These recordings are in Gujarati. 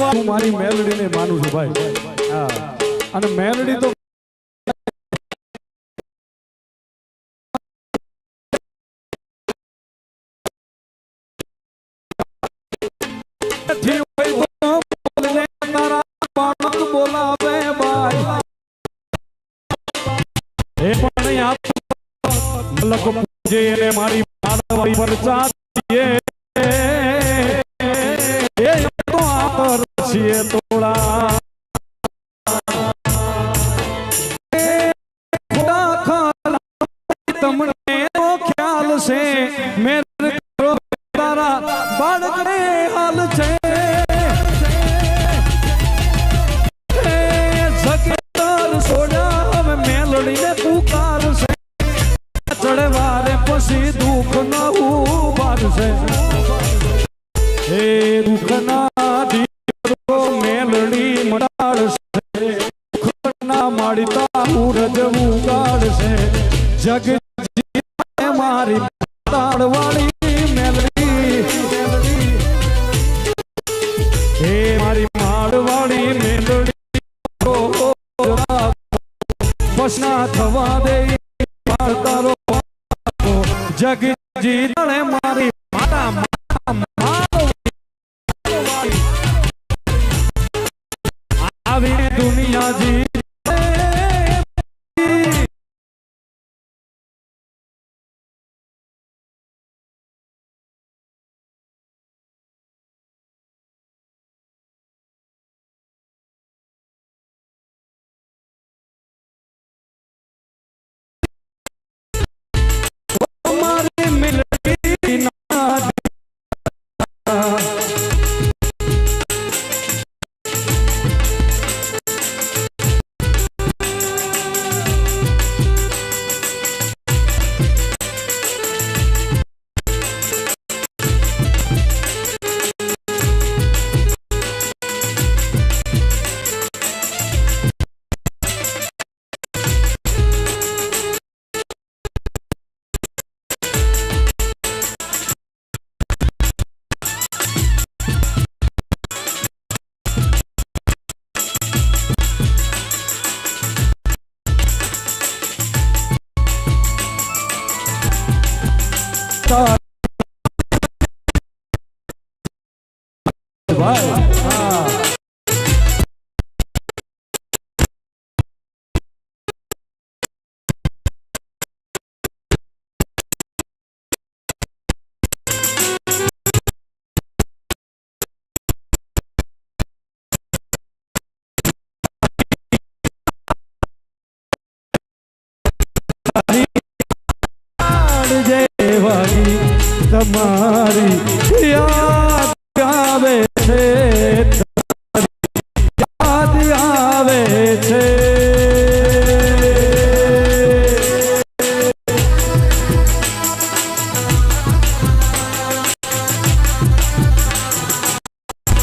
હું મારી મેલડીને માનું છું ભાઈ. હા, અને મેલડી તો બોલાવે ભાઈ એ પણ મલક પૂજે એને મારી માળવાળી પરચા દીએ એ તો આદર છીએ તોડા ખુદા ખાલા તમને ખ્યાલ છે મેરે તારા બાળકને હાલ છે મેલડીને પુકાર છે ચડવારે પછી દુઃખ ન ઉભારશે એ દુઃખ ના દીકરો મેલડી મટાડશે દુઃખ ના માડીતા ઉરજ ઉગાડશે જગજી મારી તાળવાળી મેલડી એ મારી માળવાળી મેલડી બસના થવા દે તારો જગજી તણે મારી માતા આવી દુનિયા જી તમારી યાદ આવે છે યાદ આવે છે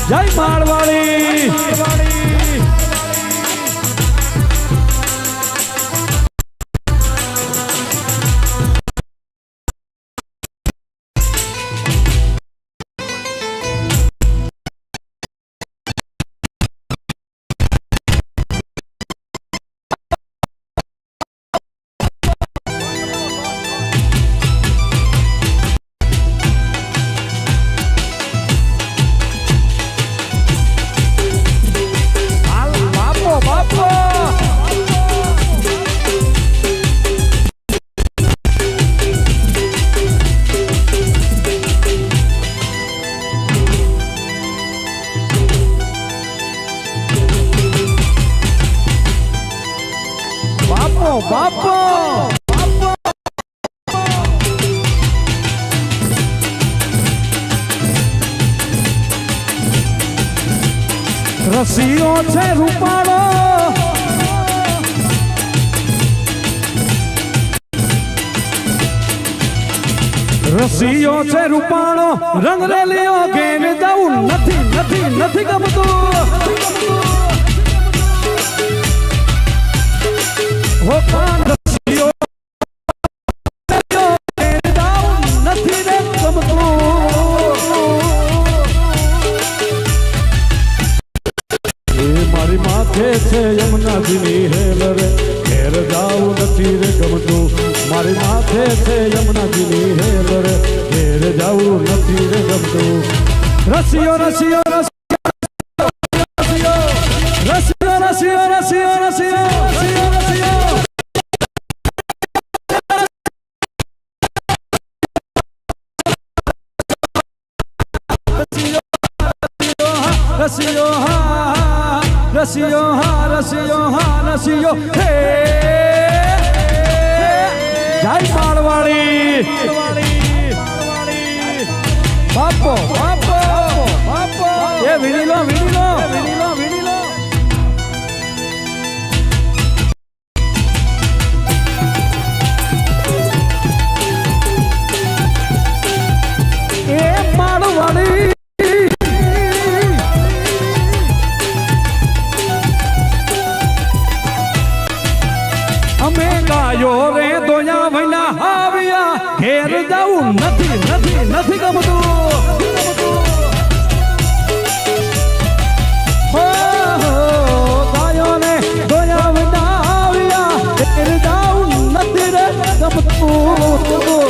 જય માળવાળી બાપો રસીઓ છે રૂપાળો રસીઓ છે રૂપાળો રંગ રેલીઓ ઘેર જવું નથી નથી નથી ગમતું હો કાન રસીઓ ઘેર જવું નથી રે ગમતું જાવું નથી રે ગમતું. રસિયો રસિયો રસિયો રસિયો રસિયો રસિયો રસિયો રસિયો રસિયો રસિયો હા રસિયો હા રસિયો હા રસિયો હે જય માળવાડી બાપો બાપો બાપો એ વિડીલો વિડીલો વિડીલો વિડીલો એ માળવાડી અમે ગાયો રે દોયા વૈના આવ્યા ઘેર જાવું નથી નથી નથી ગમતું. ગાયો રે દોયા વૈના આવ્યા ઘેર જાવું નથી રે ગમતું.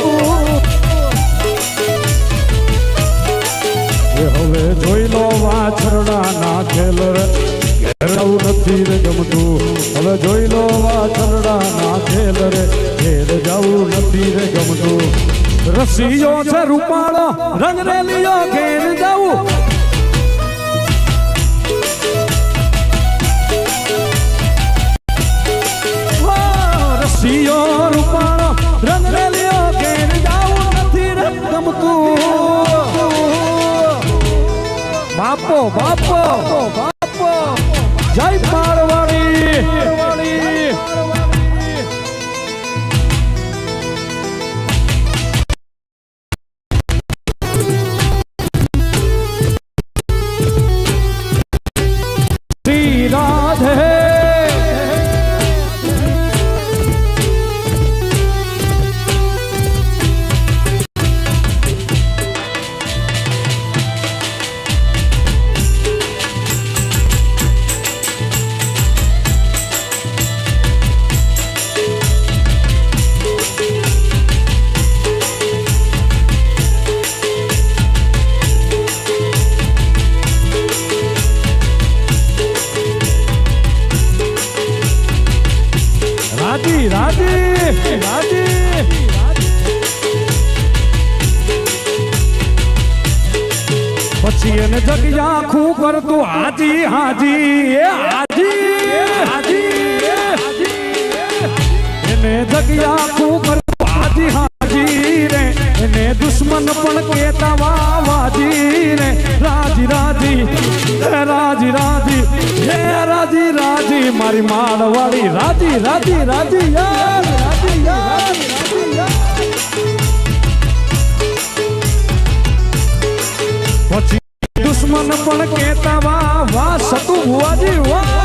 હવે જોઈ લો વાછરડા ના ખેલ રે ઘેર જાવું નથી રે ગમતું. હવે જોઈ લો વાછરડા ના ખેલ રે ઘેર જાવું નથી રે ગમતું. રસિયો છે રૂપાળો રંગ રેલિયો ઘેર જાવું. રસિયો રૂપાળો રંગ રેલિયો ઘેર જાવું નથી રે ગમતું. બાપો બાપો બાપો જય માળવાડી. શ્રી રાધે રાજી રાજી રાજી પછી એને જગ્યા ખું કરતું હાજી હાજી એ હાજી હાજી એને જગ્યા ખું કરતું હાજી હાજી રે એને દુશ્મન પણ કેતા વાજી રે રાજી રાજી રાજી રાજી હે રાજી રાજી મારી માળવાડી રાજી રાજી રાજી યાર રાજી યાર પછી દુશ્મન પણ કેતા વાહ સતુ ભુવાજી વાહ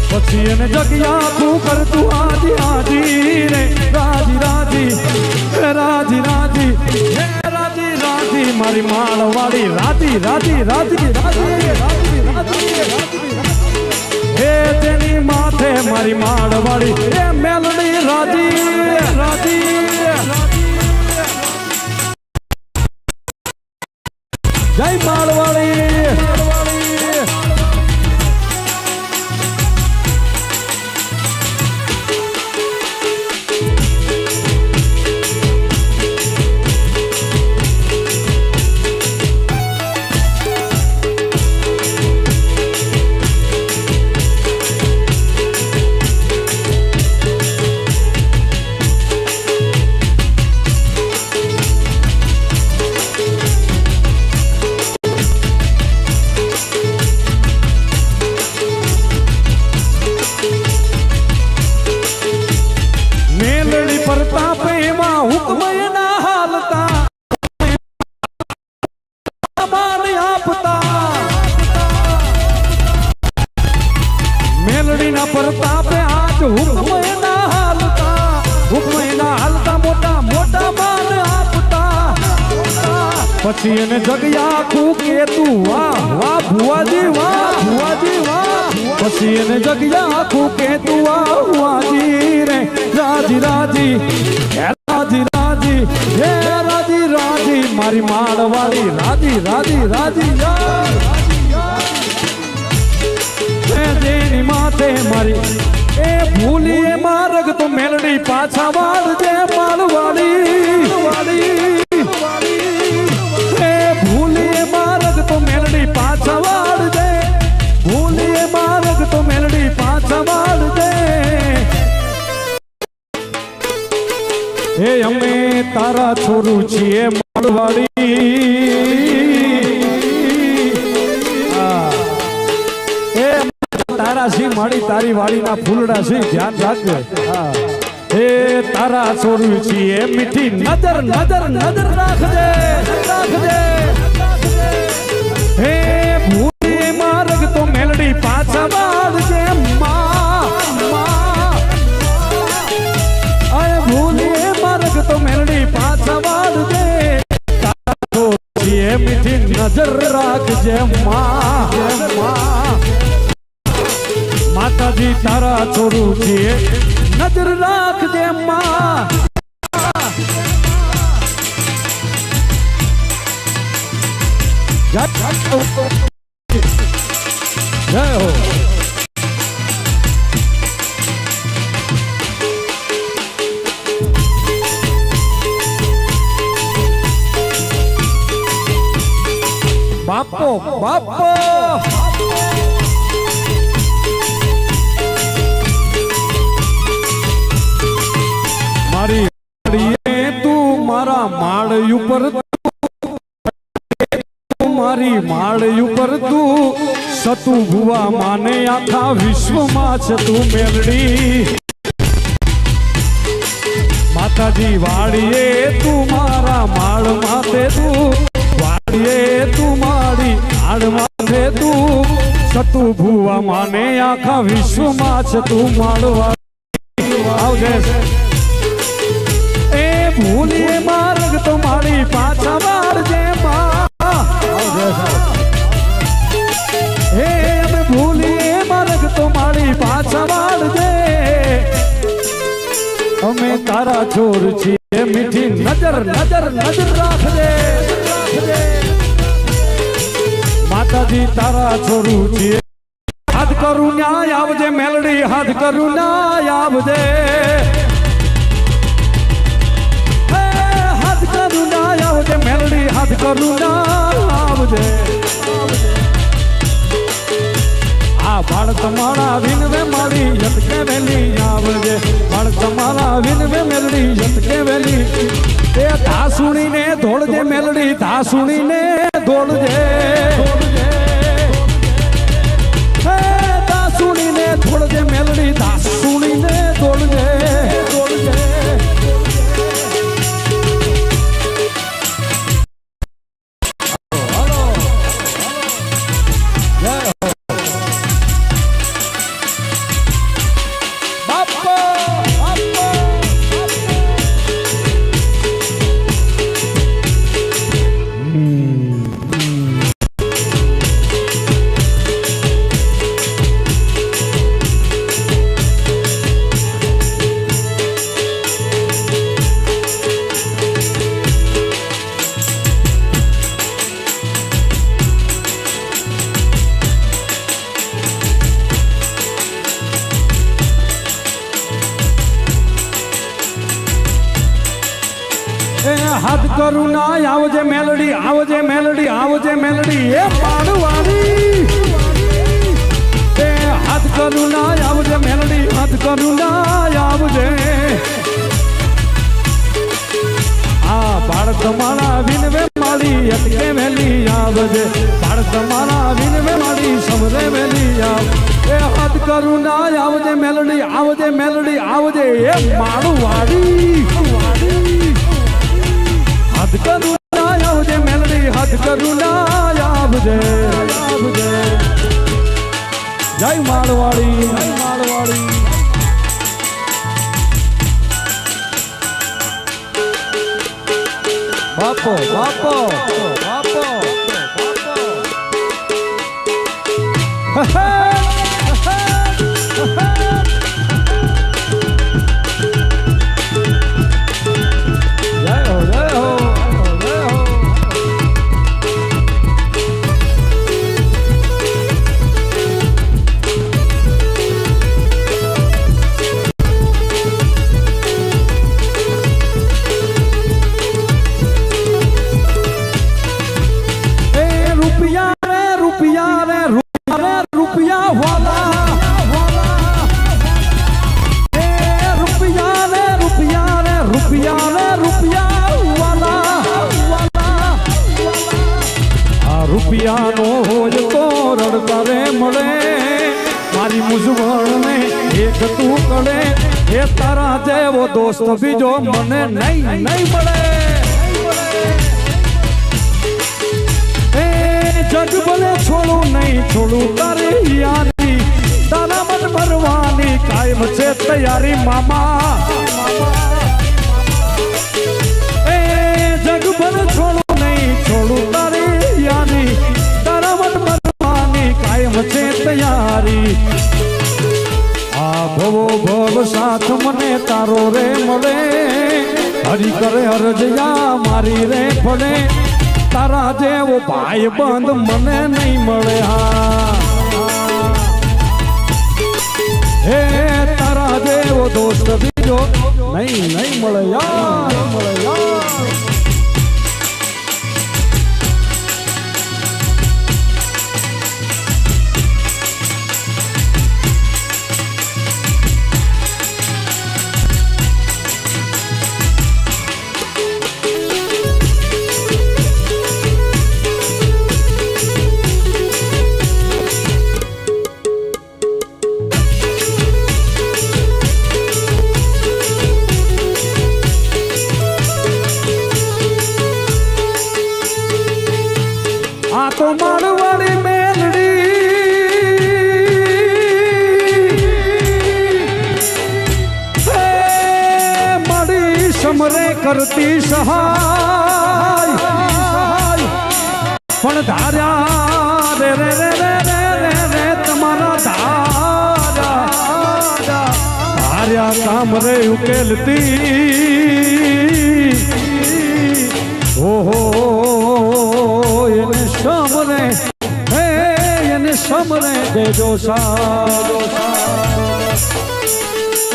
પછી એને જગ્યા ખું કરતું હાજી હાજી રે રાજી રાજી રાજી રાજી હે રાજી રાજી મારી માળવાડી રાજી રાજી રાજી રાજી રાજી રાજી હે તેની માથે મારી માળવાડી એ મેલડી રાજી રાજી જય માળવાડી. મેલડીના પ્રતાપે આજ હુકમના હાલતા મોટા મોટા માન આપતા પછી એને જગ્યા આખું કેતું વાહ વાહ ભુવાજી વાહ પછી એને જગ્યા આખું કેતું વાહ ભુવાજી રે રાજી રાજી રાજી રાજી મારી માળવાળી રાજી રાજી રાજી જેની માથે મારી એ ભૂલીએ માર્ગ તો મેલડી પાછા વાળજે માળવાળી એ ભૂલીએ માર્ગ તો મેલડી પાછા વાળજે ભૂલીએ માર્ગ તો મેલડી પાછા વાળજે એ અમે તારા છોરું છીએ માળવાળી એ તારા સી માળી તારી વાડીના ફૂલડા સી ધ્યાન રાખજે એ તારા છોરું છીએ મીઠી નજર નજર નજર રાખજે રાખજે હે ભૂલીએ માર્ગ તો મેલડી પાછા વાળજે તો મેલડી પાછા વાળજે મીઠી નજર રાખજે માતાજી તારા છોરું છીએ નજર રાખજે જય હો બાપો બાપો મારી તું મારા માળ ઉપર મારી માળ ઉપર તું સતુ ભુવા માને આખા વિશ્વમાં છે તું મેલડી માતાજી વાડીએ તું મારા માળ માથે તું તું મારી આડ માથે તું સતુ ભુવા માને આખા વિશ્વમાં છે તું માળવાળી આવજે એ ભૂલીએ માર્ગ તો મારી પાછા વાળજે હે અમે ભૂલીએ માર્ગ તો મારી પાછા વાળજે અમે તારા છોર છીએ મીઠી નજર નજર નજર રાખજે માતાજી તારા છોરું છીએ હાથ કરું ન્યાય આવજે મેલડી હાથ કરું ન્યાય આવજે હાથ કરું ન્યાય આવજે મેલડી હાથ કરું ન્યાય આવજે આ બાળ તમારા વિનવે મારી યતકે વેલી આવજે બાળ તમારા વિનવે મેલડી યતકે વેલી એ ધાસુણીને ધોળજે મેલડી ધાસુણીને ધોળજે ધાસુણીને ધોળજે મેલડી ધાસુણીને ધોળજે હાથ કરું ના આવજે મેલડી આવજે મેલડી આવજે મેલડી એ પાડવાળી એ હાથ કરું ના આવજે મેલડી હાથ કરું ના આવજે આ બાળ તમારા વિનવે માળી અટકે વેલી આવજે બાળ તમારા વિનવે માળી સમરે વેલી આવ એ હાથ કરું ના આવજે મેલડી આવજે એ માળવાળી હાથ કરું ના આવજે મેલડી હાથ કરું ના આવજે જય માળવાળી બાપો બાપો બાપો જય હો પિયાનો હોય તો રડતા રે મળે મારી મૂંઝવણને એક તું કળે એ તારા જેવો દોસ્ત બીજો મને નહીં મળે એ જગ ભલે છોડું નહીં છોડું તારી યારી તારા મન ભરવાની કાયમ છે તૈયારી મામા એ જગ ભલે છોડું નહીં છોડું તારી યારી તારા મન ભરવાની કાયમ છે તૈયારી આ ભવો ભવ સાથ મને તારો રે મળે હરી કરે હરજયા મારી રે પડે તારા જેવો ભાઈ બંધ મને નહીં મળે હા હે તારા જેવો દોસ્ત બીજો નહીં મળે યાર મળે યાર તો મારવાડી મેલડી મળી સમરે કરતી સહાય પણ ધાર્યા રે રે રે રે રે રે તમારા ધાર્યા કામ રે ઉકેલતી ઓહો એને સમરે દેજો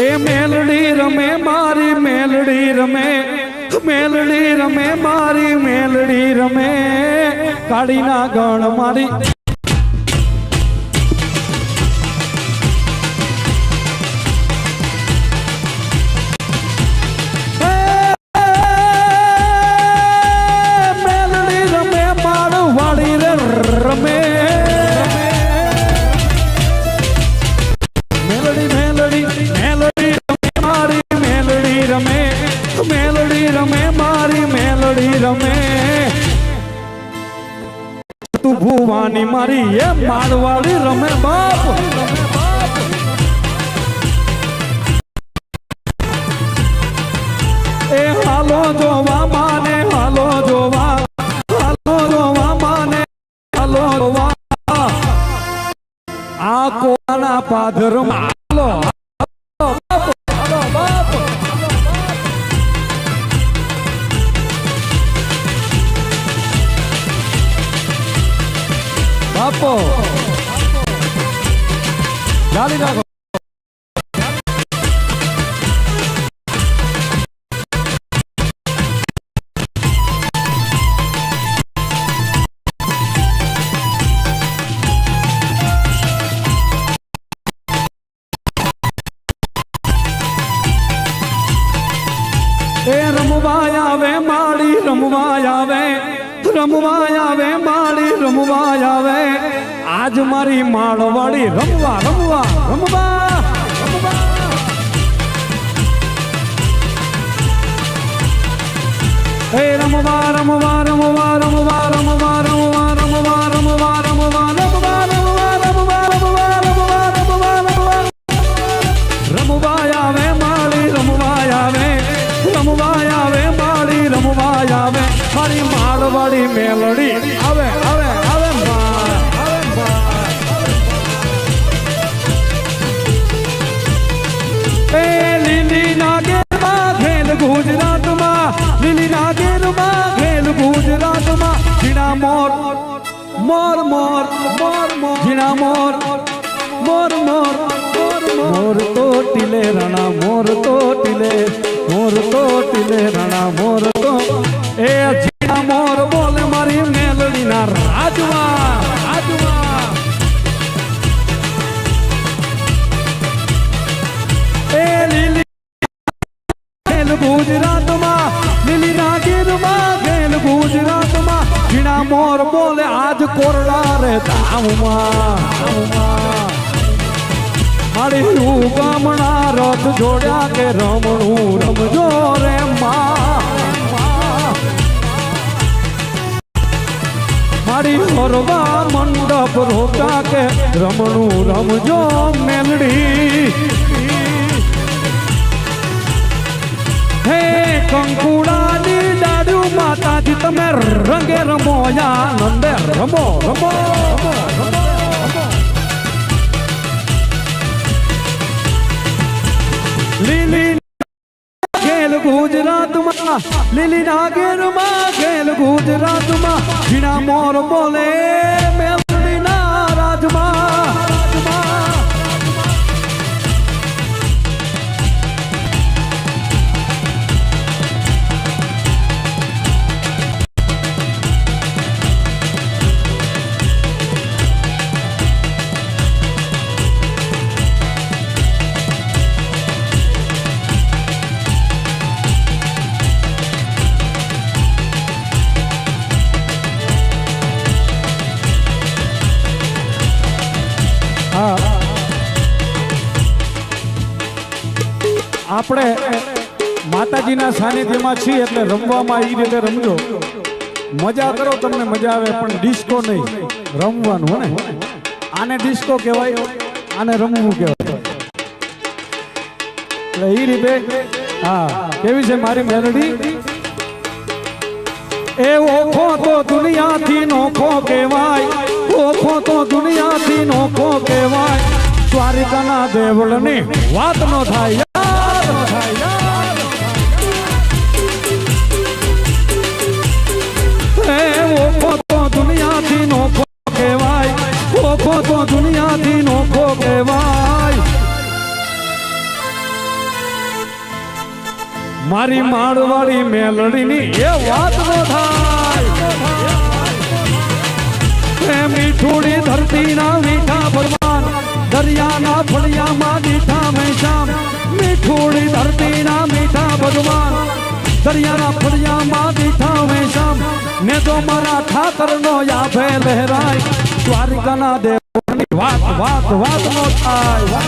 એ મેલડી રમે મારી મેલડી રમે મેલડી રમે મારી મેલડી રમે કાળીના ગણ મારી તું ભુવાની મારી એ મારવાડી રમે બાપ એ હાલો જોવા માને હાલો જોવા માને હાલો જોવા આ કોના પાદર હાલો બાપો ચાલી રાખો એ રમવા આવે માળી રમવા આવે માળી રમવા આવે આજ મારી માળવાડી રમવા એ રમવા આવે માળી રમવા આવે માળી રમવા આવે મારી માળવાડી મેલડી આવે એ લીલી નાગેરમાં ખેલ ગુજરાતમાં લીલી નાગેરમાં ખેલ ગુજરાતમાં ઝીણા મોર ઝીણા મોર તો ટીલે રણા મોર તો ટીલે રણા મોર તો એ ઝીણા મોર બોલે મારી મેલડીના રાજવા એ લીલી ખેલ ગુજરાતમાં લીલી નાગીરમાં ખેલ ગુજરાતમાં ઝીણા ઝીણા મોર બોલે આજ કોરડા રે ધામમાં મારી ઉગમણા રથ જોડ્યા કે રમણું રમજો રે મારી ફરવા મંડપ રોકા કે રમણું રમજો મેલડી હે કંકુડાની ડાડ્યું માતાજી તમે રંગે રમો આનંદે રમો રમો લીલી ખેલ ગુજરાતમાં લીલી નાગેરમાં ખેલ ગુજરાતમાં ઝીણા મોર બોલે મેલડીના રાજમાં આપણે માતાજીના સાનિધ્યમાં છીએ એટલે રમવામાં એ રીતે રમજો મજા કરો તમને મજા આવે પણ ડિસ્કો નહીં રમવાનું ને આને ડિસ્કો કહેવાય આને રમવું કહેવાય એટલે એ રીતે હા કેવી છે મારી મેલડી એ ઓખો તો દુનિયાથી નોખો કહેવાય ઓખો તો દુનિયાથી નોખો કહેવાય દ્વારિકાના દેવળની વાત નો થાય ઓખો તો દુનિયાથી નોખો કહેવાય ઓખો તો દુનિયાથી નોખો કહેવાય મારી માળવાળી મેલડીની એ વાત નો થાય મીઠુડી ધરતીના મીઠા ભગવાન દરિયાના ફળિયામાં દીઠા મહેશામ મીઠુડી ધરતીના મીઠા ભગવાન દરિયાના ફળિયામાં દીઠા મહેશામ ને તો મારા ઠાકરનો યાભે લહેરાય દ્વારિકાના દેવની વાત વાત વાત નો થાય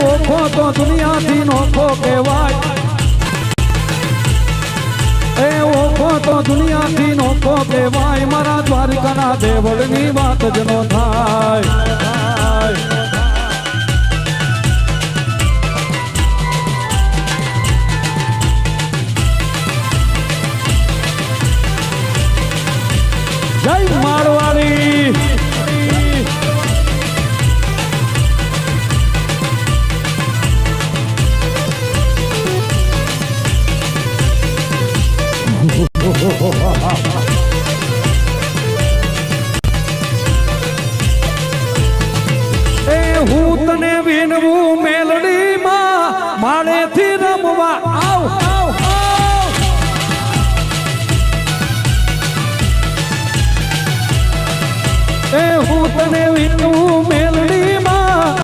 ઓખો તો દુનિયાથી નોખો કહેવાય એ ઓખો તો દુનિયાથી નોખો કહેવાય મારા દ્વારિકાના દેવળની વાત જ નો થાય જય મારવાડી એ હું તને વિનવું મેલડીમાં માળેથી રમવા આવ એ હું તને વિનવું મેલડીમાં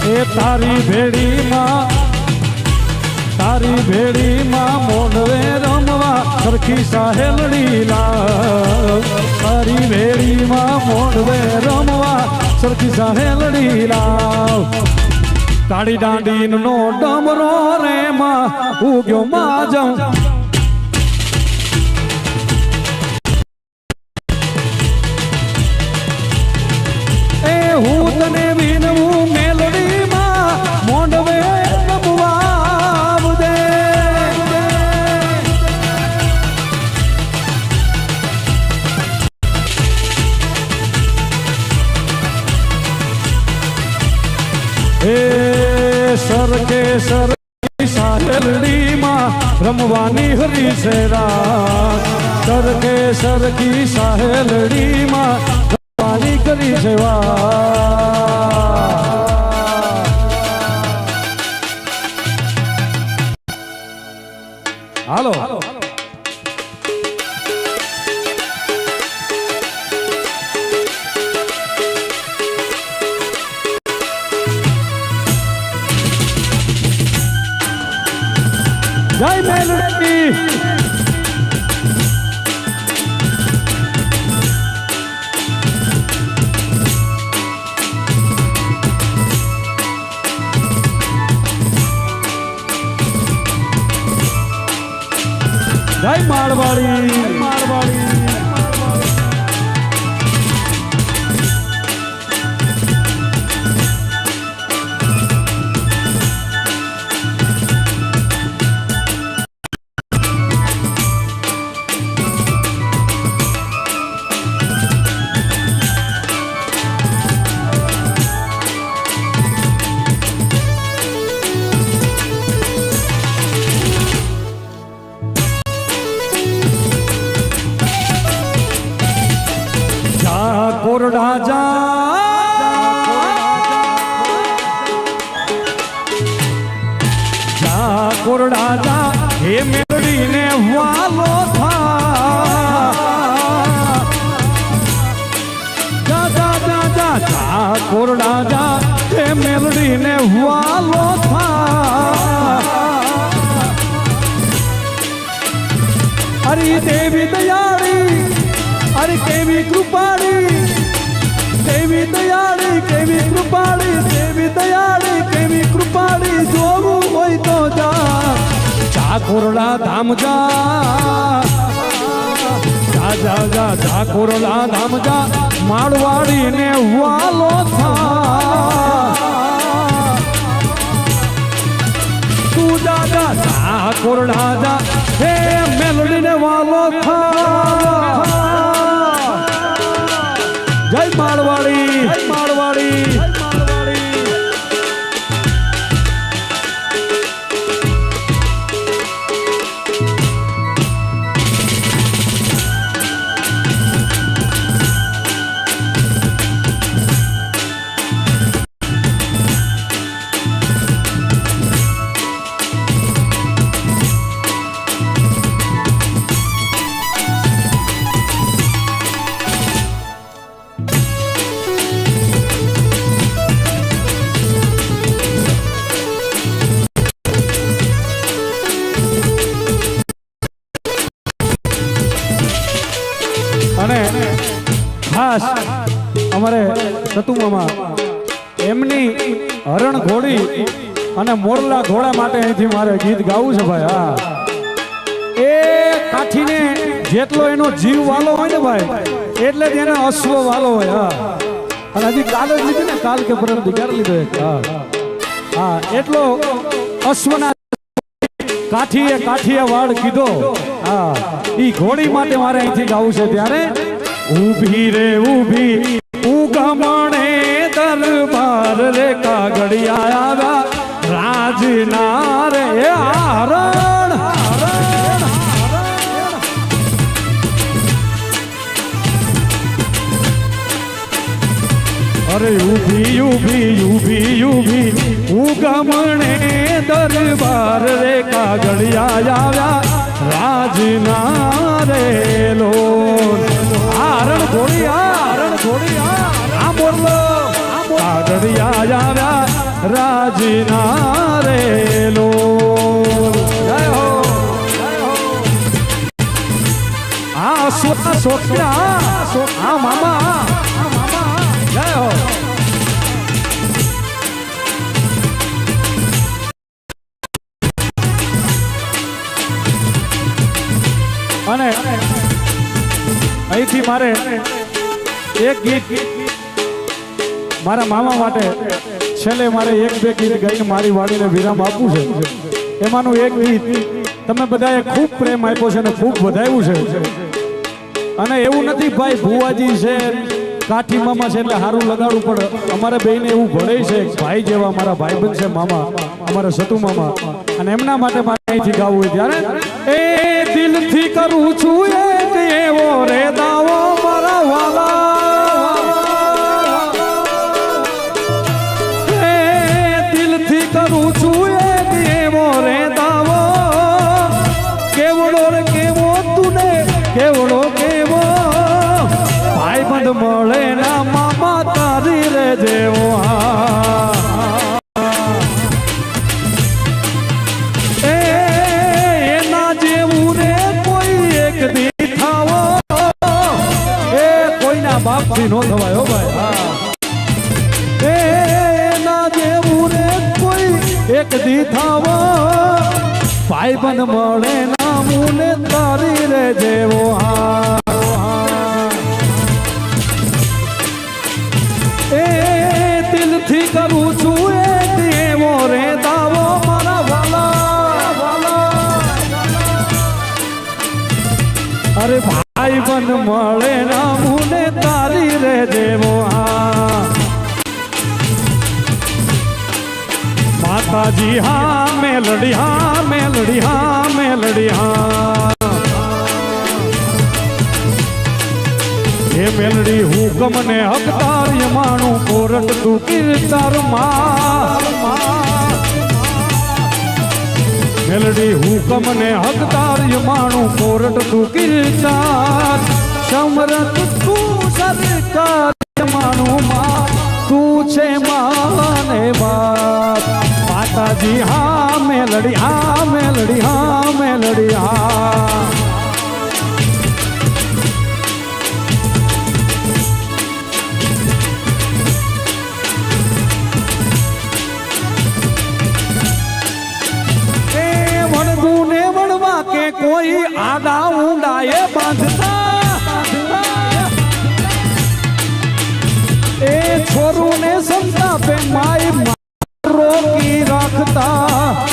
એ તારી ભેડીમાં મોઢવે રમવા સરખી સાહેલડી લાવ તારી ભેડીમાં મોઢવે રમવા સરખી સાહેલડી લાવ કાળી દાંડીનો ડમરો રે માં ઉગ્યો માજમ એ હું તને વિનવું મેલડીમાં મોઢવે રમવા દે એ સરકે સરકી સાહેલડીમાં રમવાની હરી છે રાત સરકે સરકી સાહેલડીમાં રમવાની કરી છે હાલો જય મેલડી જય માળવાડી માળવાડી કોરડા જા કોરડા જા હે મેલડી ને વાલો થા જા જા જા જા જા કોરડા જા હે મેલડી ને વાલો થા હરી દેવી દયાળી અરે કેવી કૃપાળી દેવી દયાળી કેવી કૃપાળી દેવી દયાળી કેવી કૃપાળી જોવું હોય તો જા જા કોરડા ધામ જા જા જા જા જા કોરડા ધામ જા માળવાડી ને વાલો થા તું જા જા જા કોરડા જા હે મેલડી ને વાલો થા જય માળવાડી જય માળવાડી જય માળવાડી અને ખાસ અમારે સતુ મામા એમની હરણ ઘોડી અને મોરલા ઘોડા માટે અહીંથી મારે ગીત ગાવું છે ભાઈ હા એ કાઠીને જેટલો એનો જીવ વાલો હોય ને ભાઈ એટલે જ એને અશ્વ વાલો હોય હા અને હજી કાલ જ લીધી ને કાલ કે પરમ ક્યારે લીધો એક હા હા એટલો અશ્વના કાઠીએ વાળ કીધો હા ઈ ઘોડી માટે મારે અહીંથી ગાવું છે ત્યારે ઊભી રે ઊભી ઉગમણે દરબાર રે કાગડિયા આવ્યા રાજના રે હરણ અરે ઊભી ઊભી ઊભી ઊભી ઉગમણે દરબાર રે કાગડિયા આવ્યા રાજના રે લો હરણ ઘોડી આ બોલો કાગડિયા આવ્યા રાજના રે લો જય હો આ સોક્યા આ મામા જય હો અને અહીંથી મારે એક ગીત મારા મામા માટે છેલ્લે મારે એક બે ગીત ગાઈને મારી વાડીને વિરામ આપવું છે એમાંનું એક ગીત તમે બધાએ ખૂબ પ્રેમ આપ્યો છે અને ખૂબ વધાવ્યું છે અને એવું નથી ભાઈ ભુવાજી છે કાઠી મામા છે એટલે સારું લગાડવું પડે અમારે બેને એવું ભળે છે ભાઈ જેવા મારા ભાઈબંધ છે મામા અમારા સતુ મામા અને એમના માટે મારે અહીંથી ગાવું હોય ત્યારે એ દિલથી કરું છું એક એવો રે દાવો મારા વાલા એ દિલથી કરું છું એક એવો રે દાવો કેવડો રે કેવો તુને કેવડો કેવો ભાઈબંધ મળે ના મામા તારી રે જેવો બાપથી નો થવાય હો ભાઈ હા એના જેવું રે કોઈ એક દી થાવો ભાઈ બન મળે ના મુને તારી રે જેવો હા એ દિલથી કરું છું એ દેવો રે દાવો મારા વાલા અરે ભાઈ બન મળે ના મુને તારી રે જેવો હા માતાજી હા મેલડી હા મેલડી હા મેલડી હા એ મેલડી હુકમ ને હકદાર યમાણું કોરટ તું કીર્તાર મેલડી હુકમ ને હકદાર યમાણું કોરટ તું કીર્તાર સમરત તું સરકાર યમાણું માં તું છે માને બાપ માતાજી હા મેલડી હા મેલડી હા મેલડી હા એ વણગું ને વણવા કે કોઈ આડા ઊંડા એ બાંધતા એ છોરું ને સંતાપે માય રોકી રાખતા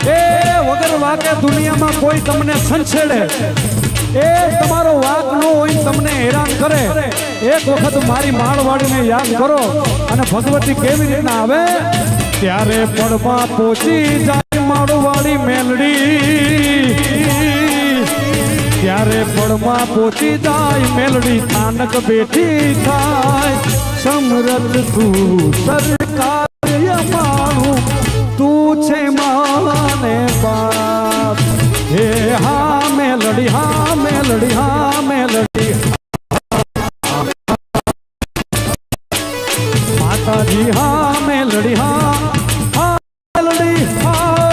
એ વગર વાકે દુનિયામાં કોઈ તમને છંછેડે એ તમારો વાક નો હોય તમને હેરાન કરે એક વખત મારી માળવાડીને યાદ કરો અને ભગવતી કેવી રીતના આવે ત્યારે પડમાં પહોંચી જાય માળવાડી મેલડી ત્યારે પડમાં પહોંચી જાય મેલડી સ્થાનક બેઠી થાય સમરત તું સરકાર યમાણું તું છે માને બાપ હે હા મેલડી હા મેલડી હા મેલડી માતાજી હા મેલડી હા મેલડી હા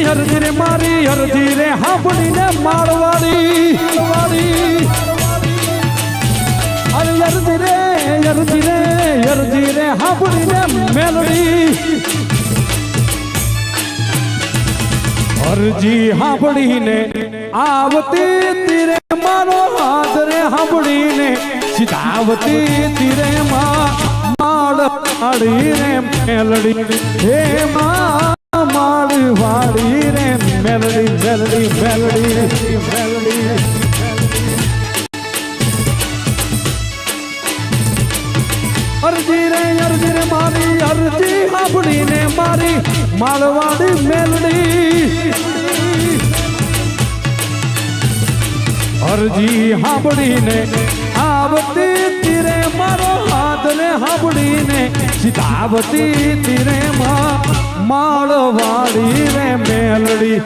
હરજીરે મારી હરજીરે હાંભળીને માળવાડી અરે હરજીરે હાંભળીને મેલડી હરજી હાંભળીને આવતી તીરે મારો હાથ રે હાંભળીને સીધાવતી તીરે માળવાડી રે મેલડી હે માળવાડી રે મેલડી મેલડી મેલડી મેલડી અરજી રે મારી અરજી હાંભળીને મારી માળવાડી મેલડી અરજી હાંભળીને આવતી તીરે મારો હાથ ને હાંભળીને સીધાવતી તીરે માળવાડી રે મેલડી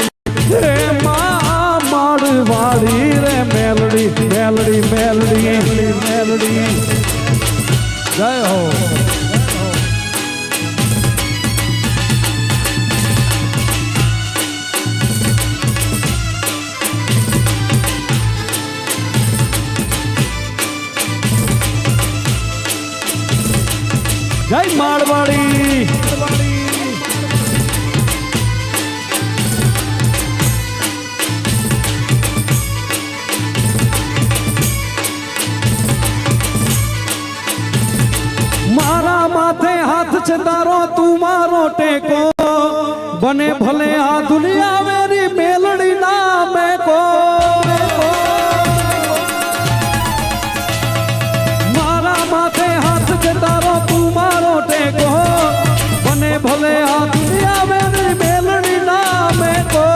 રે માળવાડી રે મેલડી મેલડી મેલડી મેલડી જય હો જય માળવાડી મારા માથે હાથ છે તારો તું મારો ટેકો બને ભલે આ દુનિયા મેરી મેલડી ના મેકો મારા માથે હાથ છે તારો તું મારો ટેકો બને ભલે આ દુનિયા મેરી મેલડી ના મેકો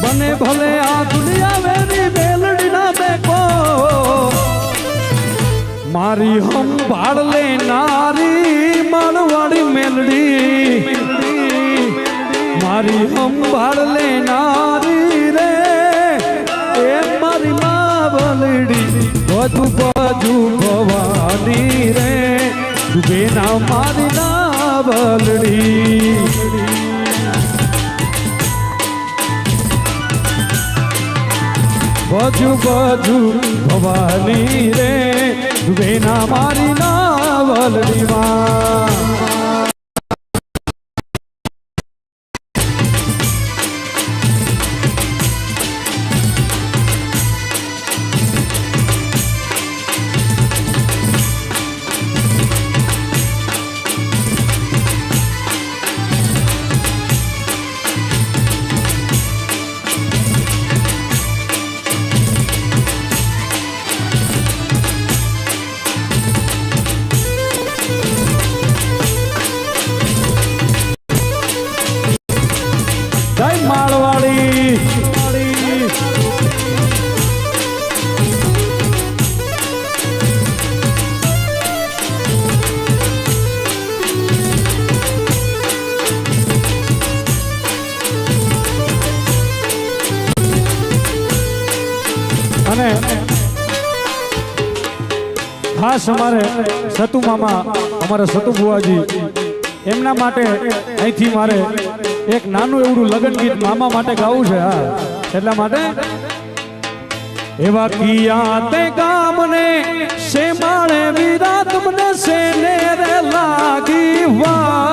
બને ભલે આ દુનિયા મેરી મેલડી ના મેકો મારી સંભાળ લેનારી માળવાડી મેલડી મારી સંભાળ લેનારી રે એ મારી માવલડી બધું બાજુ ભવાની રે ડૂબે ના મારી નાવલડી બાજુ બાજુ ભવાની રે ડૂબે ના મારી નાવલડી માં માળવાડી અને ખાસ અમારે સતુ મામા અમારા સતુ બુવાજી એમના માટે અહીંથી મારે એક નાનું એવડું લગન ગીત મામા માટે ગાવું છે હા એટલા માટે એવા કિયા તે ગામને સે માણે વિરાત મને સે ને રે લાગી વા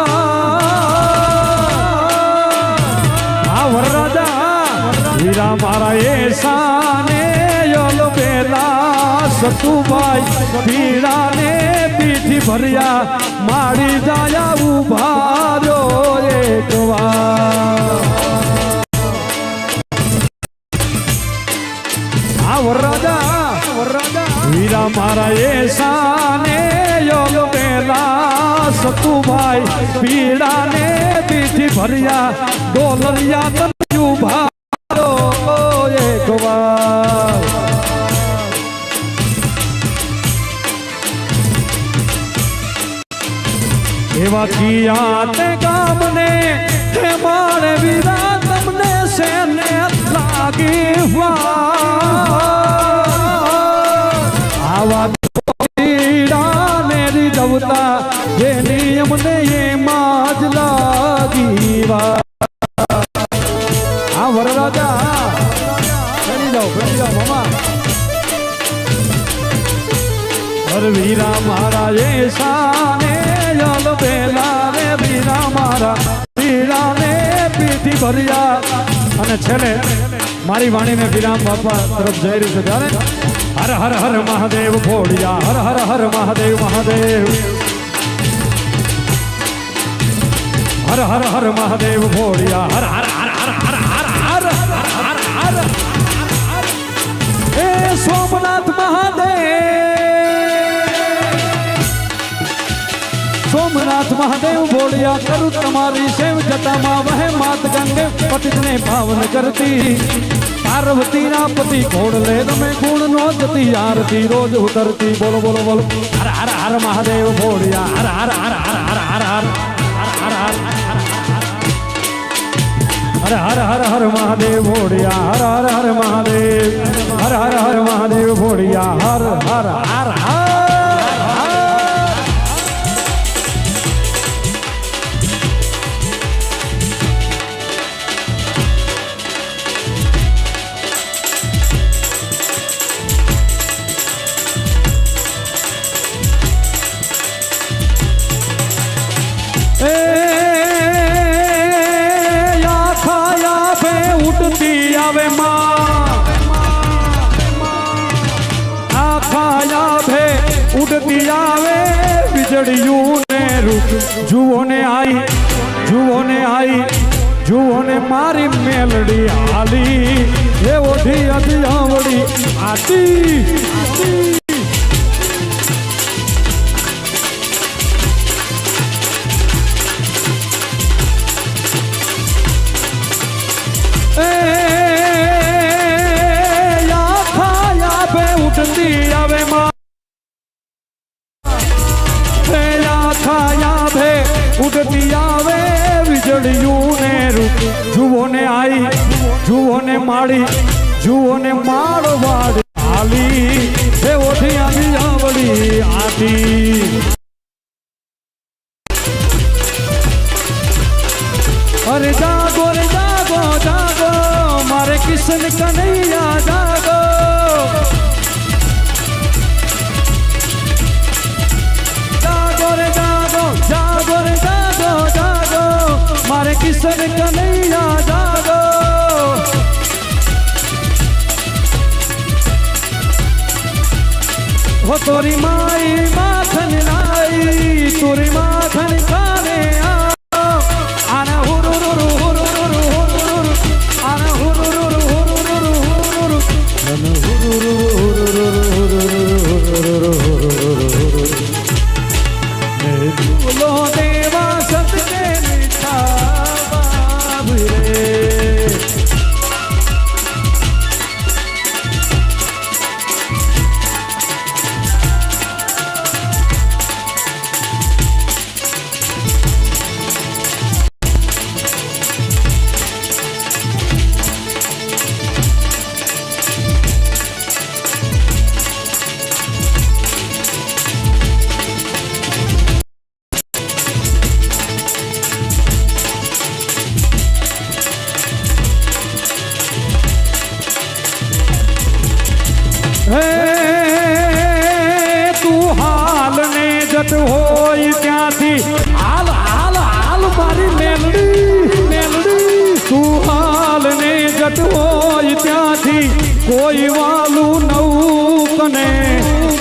આ વરરાજા વીરા મારા એસાને યોલ બેલા સતુભાઈ પીડા ને પીઠી ભર્યા માડી જાયા ઉભા રહ્યો એક વાર આ વરરાજા વીરા મારા એસાને યોગ પેલા સતુભાઈ પીડા ને પીઠી ભર્યા ડોલરિયા તને ઉભા રહ્યો એક વાર એવા કિયા તે ગામને હે મારે વીરા તમને સેને લાગી આવા પીડાને રીઝવતા જેની અમને એમાં જ લાગી આ વરરાજા ફરી જાઓ મામા વીરા મારા એસાને યલ બેલા રે વીરા મારા પીડા ને પીઠી ભર્યા અને છેલ્લે મારી વાણીને વિરામ બાપા તરફ જઈ રહ્યું છે ત્યારે હર હર હર મહાદેવ ભોળિયા હર હર હર મહાદેવ મહાદેવ હર હર હર મહાદેવ ભોળિયા હર હર હર હર હર હર હર હર હર એ સોમનાથ સોમનાથ મહાદેવ બોલિયા કરું તમારી સેવ જટામાં વહે માત ગંગે પતિત ને પાવન કરતી પાર્વતી ના પતિ ઘોડ લે તમે ગુણ નો જતી આરતી રોજ ઉતરતી બોલો બોલો બોલો હર હર હર મહાદેવ બોલિયા હર હર હર હર હર હર હર હર હર હર હર હર મહાદેવ બોલિયા હર હર હર મહાદેવ હર હર હર મહાદેવ બોલિયા હર હર હર હર આવે આખાયા ભે ઉડતી આવે વીજળીયું ને રૂપ જુઓ ને આઈ જુઓ ને મારી મેલડી હાલી એ ઓઢી અધિયાવડી આતી આવે ઉડતી આવે વીજળીયું ને રૂપ જુઓ ને આઈ જુઓ ને માળી જુઓ ને માળવાડી હાલી એ ઓઠી આવી આવડી આટી અરે જાગો રે જાગો જાગો મારે કિશન કનૈયા જાગો જાગો રે જાગો જાગો રે જાગો જાગો મારે કિશન કનૈયા જાગો वो तोरी माई माखन लाई तोरी माखन खाने आना हुरुरुरु हुरुरुरु हुरुरुरु आना हुरुरुरु हुरुरुरु हुरुरुरु आना हुरुरुरु हुरुरुरु हुरुरुरु बोलो देवा सतके मीठा बाबू रे તું હાલ ને જત હોય ત્યાંથી હાલ હાલ હાલ મારી મેલડી મેલડી તું હાલ ને જત હોય ત્યાંથી કોઈ વાલું નવું કને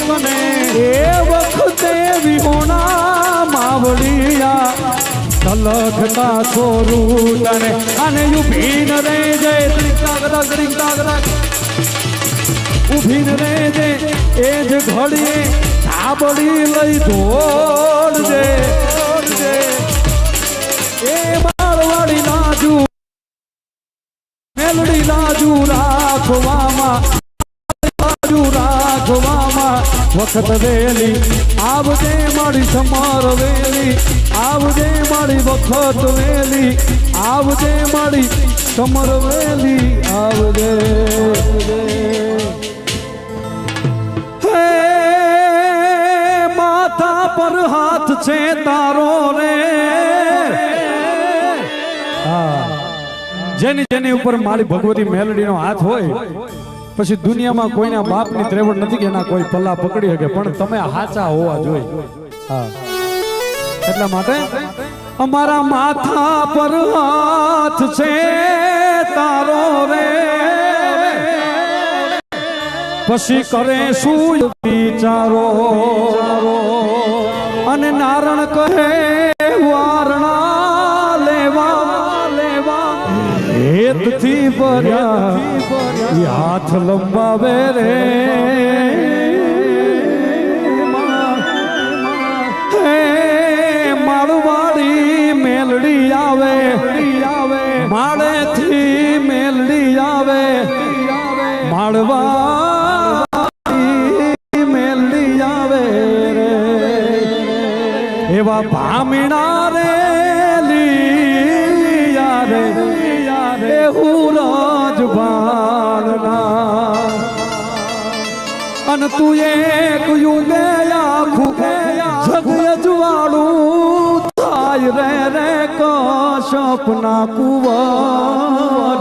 કને એ વખતે વિહોણા માવડિયા તલખતા છોરું તને અને ઉભી ન રે જય ત્રિકાગ ઉભી ન રે જે એ જ ઘડીએ ધાબડી લઈ દોડજે એ મારવાડી લાજુ મેલડી લાજુ રાખવામાં વખત વેલી આવજે મારી સમર વેલી આવજે મારી વખત વેલી આવજે મારી સમર વેલી આવજે માથા પર હાથ છે તારો રે જેની જેની ઉપર મારી ભગવતી મેલડીનો હાથ હોય પછી દુનિયામાં કોઈના બાપની ત્રેવડ નથી કે એના કોઈ પલ્લા પકડી શકે પણ તમે હાચા હોવા જોઈએ હા એટલા માટે અમારા માથા પર હાથ છે તારો રે પછી કરે શું વિચારો અને નારણ કહે વારણા લેવા લેવા હેતથી ભર્યા હાથ લંબાવે રે માળવાડી મેલડી આવે માળેથી મેલડી આવે માળવાડી મેલડી આવે રે એવા ભામીણા રે લીયા રે અન તું એક યુગે આખું જગ અજવાળું થાય રે રે કશ્યપના કુંવર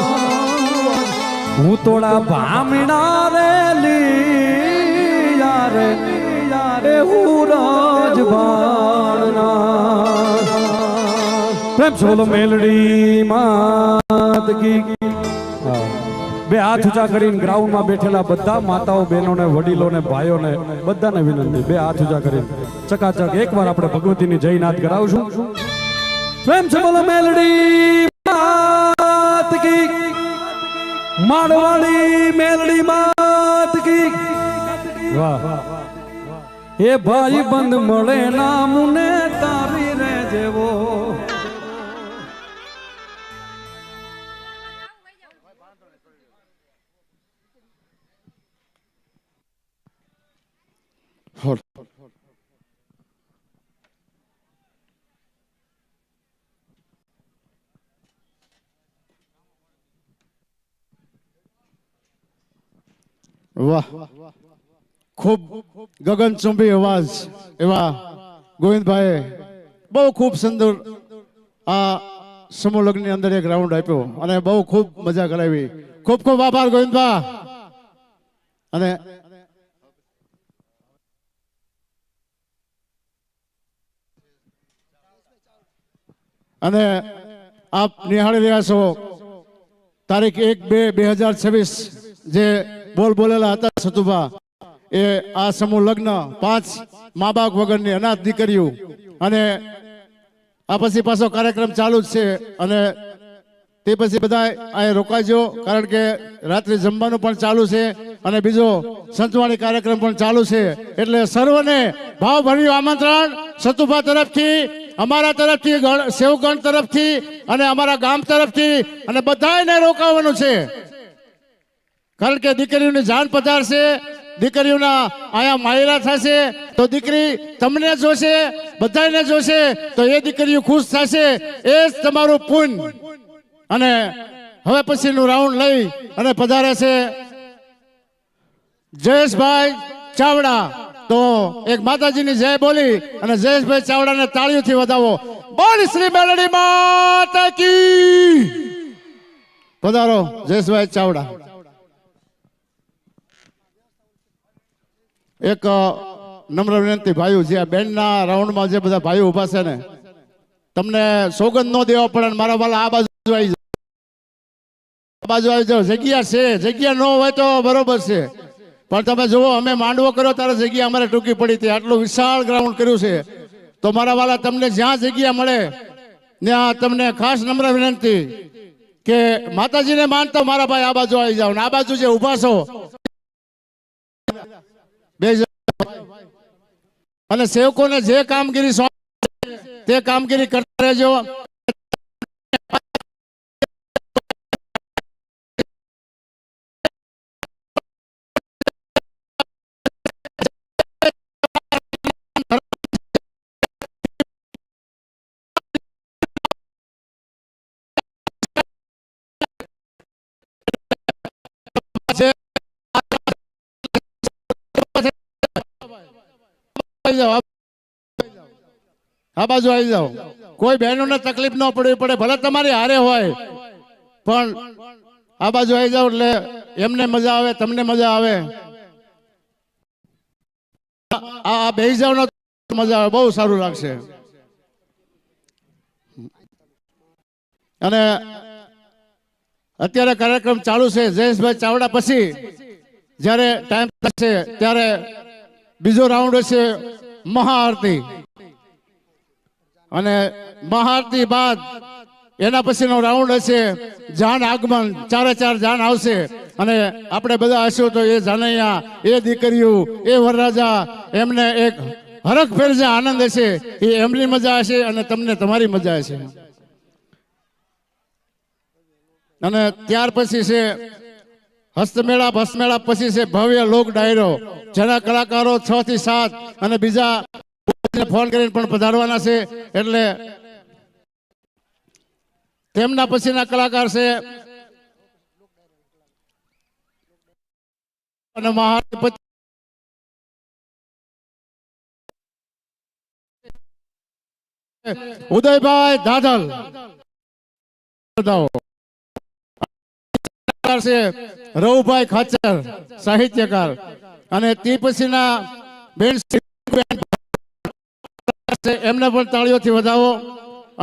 હું તોડા ભામીણા રે લીયા રે હું રાજબાળના પ્રેમ છે બોલો મેલડી માત કી બે હાથ ઊંચા કરીને ગ્રાઉન્ડમાં બેઠેલા બધા માતાઓ બહેનોને વડીલોને ભાઈઓને બધાને વિનંતી બે હાથ ઊંચા કરીને ચકાચક એકવાર આપણે ભગવતીની જય નાદ કરાવશું પ્રેમ છે બોલો મેલડી માત કી માળવાડી મેલડી માત કી વાહ એ ભાઈ બંધ મળે ના મુને તારી રે જેવો વાહ, ખૂબ ગગનચુંબી અવાજ એવા ગોવિંદભાઈ બહુ ખૂબ સુંદર આ સમૂહ લગ્નની અંદર એક રાઉન્ડ આપ્યો અને બહુ ખૂબ મજા કરાવી. ખૂબ ખૂબ આભાર ગોવિંદભા. અને અને આપ નિહાળી રહ્યા છો તારીખ 1-2-2026 જે બોલેલા હતા સતુભા, એ આ સમૂહ લગ્ન 5 મા બાપ વગરની અનાથ દીકરીઓ, અને આ પછી પાછો કાર્યક્રમ ચાલુ જ છે. અને તે પછી બધા અહીં રોકાજો, કારણ કે રાત્રે જમવાનું પણ ચાલુ છે અને બીજો સંતવાણી કાર્યક્રમ પણ ચાલુ છે. એટલે સર્વને ભાવભર્યું આમંત્રણ સતુભા તરફથી, અમારા તરફથી, સેવગણ તરફથી અને અમારા ગામ તરફથી, અને બધાને રોકાવાનું છે. કારણ કે દીકરીઓની જાન પધારશે, દીકરીઓના આયા માયરા થશે તો દીકરી તમને જોશે, બધાને જોશે તો એ દીકરીઓ ખુશ થશે. એ જ તમારું પુણ્ય. અને હવે પછીનું રાઉન્ડ લઈ અને પધારે છે જયેશભાઈ ચાવડા. તો એક માતાજીની જય બોલી અને જયેશભાઈ ચાવડાને તાળીઓથી વધાવો. બોલ શ્રી મેલડી માતા કી. પધારો જયેશભાઈ ચાવડા. એક નમ્ર વિનંતી ભાઈઓ, જે આ બેન્ડના રાઉન્ડમાં જે બધા ભાઈઓ ઉભા છે ને, તમને સોગંદ ન દેવા પડે. મારા વાલા આ બાજુ આવી જાઓ, આ બાજુ આવી જાઓ. જગ્યા છે, જગ્યા ન હોય તો બરોબર છે, પણ તમે જુઓ અમે માંડવો કર્યો ત્યારે જગ્યા અમારે ટૂંકી પડી હતી. આટલું વિશાળ ગ્રાઉન્ડ કર્યું છે, તો મારા વાલા તમને જ્યાં જગ્યા મળે ત્યાં તમને ખાસ નમ્ર વિનંતી કે માતાજીને માનતો મારા ભાઈ આ બાજુ આવી જાઓ. ને આ બાજુ જે ઉભા છો બે, અને સેવકોને જે કામગીરી તે કામગીરી કરતા રહેજો. આ બાજુ આવી જાઓ. કોઈ બહેનોને તકલીફ ન પડવી પડે, ભલે તમારી હારે હોય, પણ આ બાજુ આવી જાઓ એટલે એમને મજા આવે, તમને મજા આવે. આ બેસી જાવ મજા આવે, બહુ સારું લાગશે. અને અત્યારે કાર્યક્રમ ચાલુ છે. જયેશભાઈ ચાવડા પછી જ્યારે ટાઈમ થશે ત્યારે બીજો રાઉન્ડ હશે મહાઆરતી, અને મહાઆરતી બાદ એના પછીનો રાઉન્ડ હશે જાન આગમન. 4 જાન આવશે અને આપણે બધા હશું તો એ જાનૈયા, એ દીકરીઓ, એ વરરાજા, એમને એક હરખ ફેર જે આનંદ હશે એ એમની મજા હશે અને તમને તમારી મજા હશે. અને ત્યાર પછી છે હસ્તમેળાપ. હસ્તમેળાપ પછી છે ભવ્ય લોક ડાયરો, જેના કલાકારો 6 થી 7 અને બીજા ફોન કરીને પણ પધારવાના છે. એટલે તેમના પછીના કલાકાર છે અને મહાપતિ ઉદયભાઈ દાદલ છે, રવુભાઈ ખાચર સાહિત્યકાર, અને તે પછીના બેન એમને પણ તાળીઓથી વધાવો.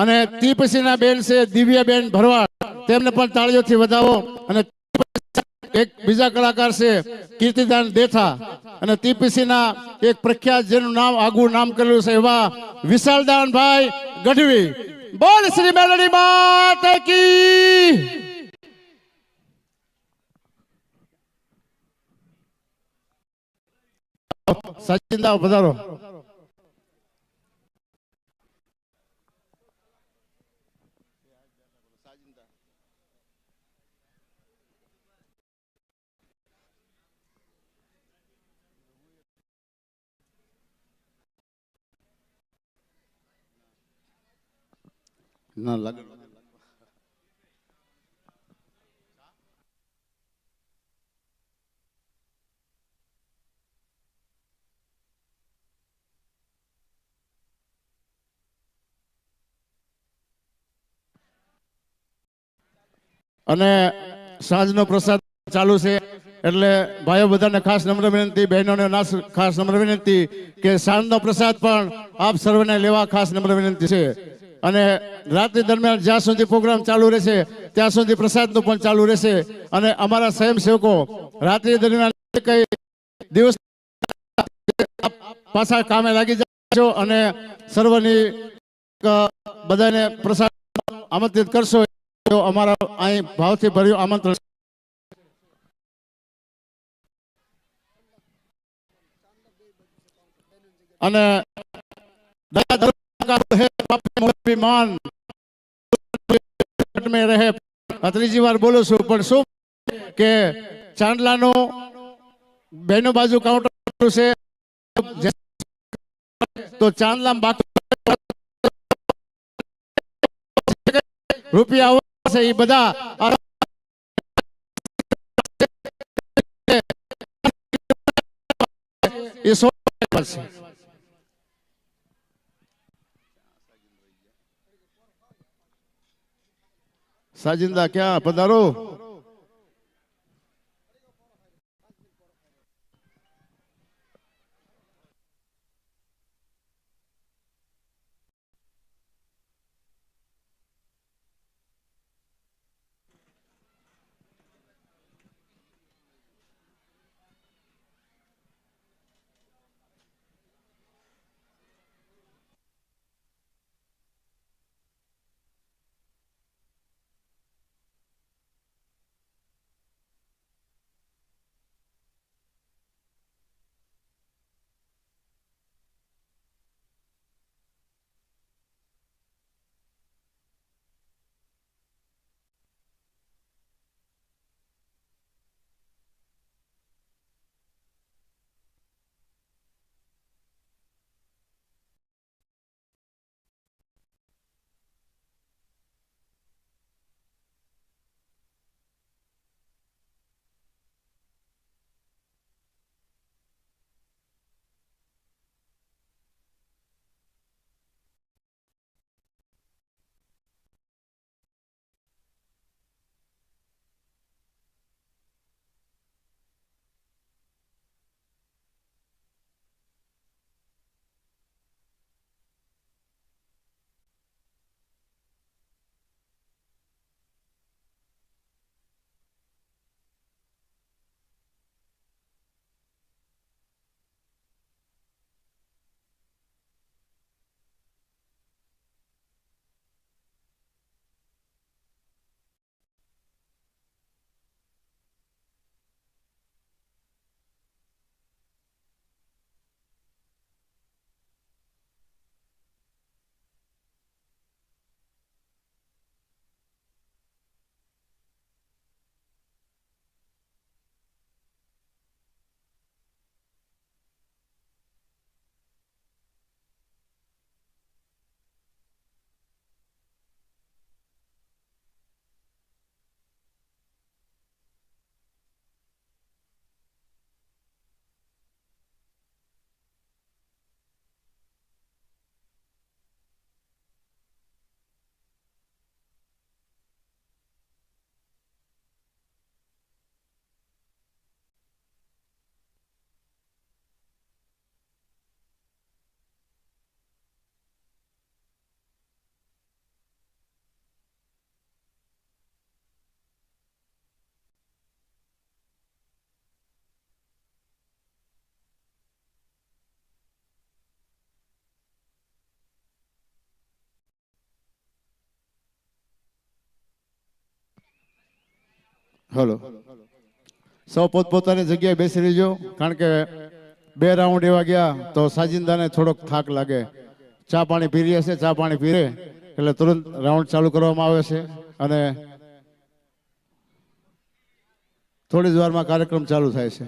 અને તે પછીના બેન છે દિવ્યાબેન ભરવાડ, તેમને પણ તાળીઓથી વધાવો. અને એક બીજા કલાકાર છે કીર્તિદાન દેથા, અને તે પછીના એક પ્રખ્યાત જેનું નામ આગું નામ કરેલું છે એવા વિશાલદાનભાઈ ગઢવી. બોલ શ્રી મેલડી માતા કી. સચિનદા પધારો. ના લાગે અને સાંજનો પ્રસાદ ચાલુ છે એટલે ભાઈઓ બધાને ખાસ નમ્ર વિનંતી, બહેનોને ખાસ નમ્ર વિનંતી કે સાંજનો પ્રસાદ પણ આપ સર્વને લેવા ખાસ નમ્ર વિનંતી છે. અને રાત્રિ દરમિયાન જ્યાં સુધી પ્રોગ્રામ ચાલુ રહેશે ત્યાં સુધી પ્રસાદનું પણ ચાલુ રહેશે. અને અમારા સ્વયંસેવકો રાત્રિ દરમિયાન કઈ દિવસ પાછા કામે લાગી જશો અને સર્વની બધાને પ્રસાદ આમંત્રિત કરશો તો અમારા અહીં ભાવથી ભર્યું આમંત્રણ. અને मान में रहे ત્રીજી વાર બોલું છું પણ શું કે ચાંદલાનું બેનો બાજુ કાઉન્ટર છે તો ચાંદલા બાકી રૂપિયા છે એ બધા એ 100 છે. साजिंदा क्या पधारो. हेलो सौ પોતપોતાની જગ્યાએ બેસી રહેજો કારણ કે 2 રાઉન્ડ એવા ગયા તો સાજિંદાને થોડોક થાક લાગે. ચા પાણી પી રહ્યા છે, ચા પાણી પીરે એટલે તુરંત રાઉન્ડ ચાલુ કરવામાં આવે છે અને થોડી જ વારમાં કાર્યક્રમ ચાલુ થાય છે.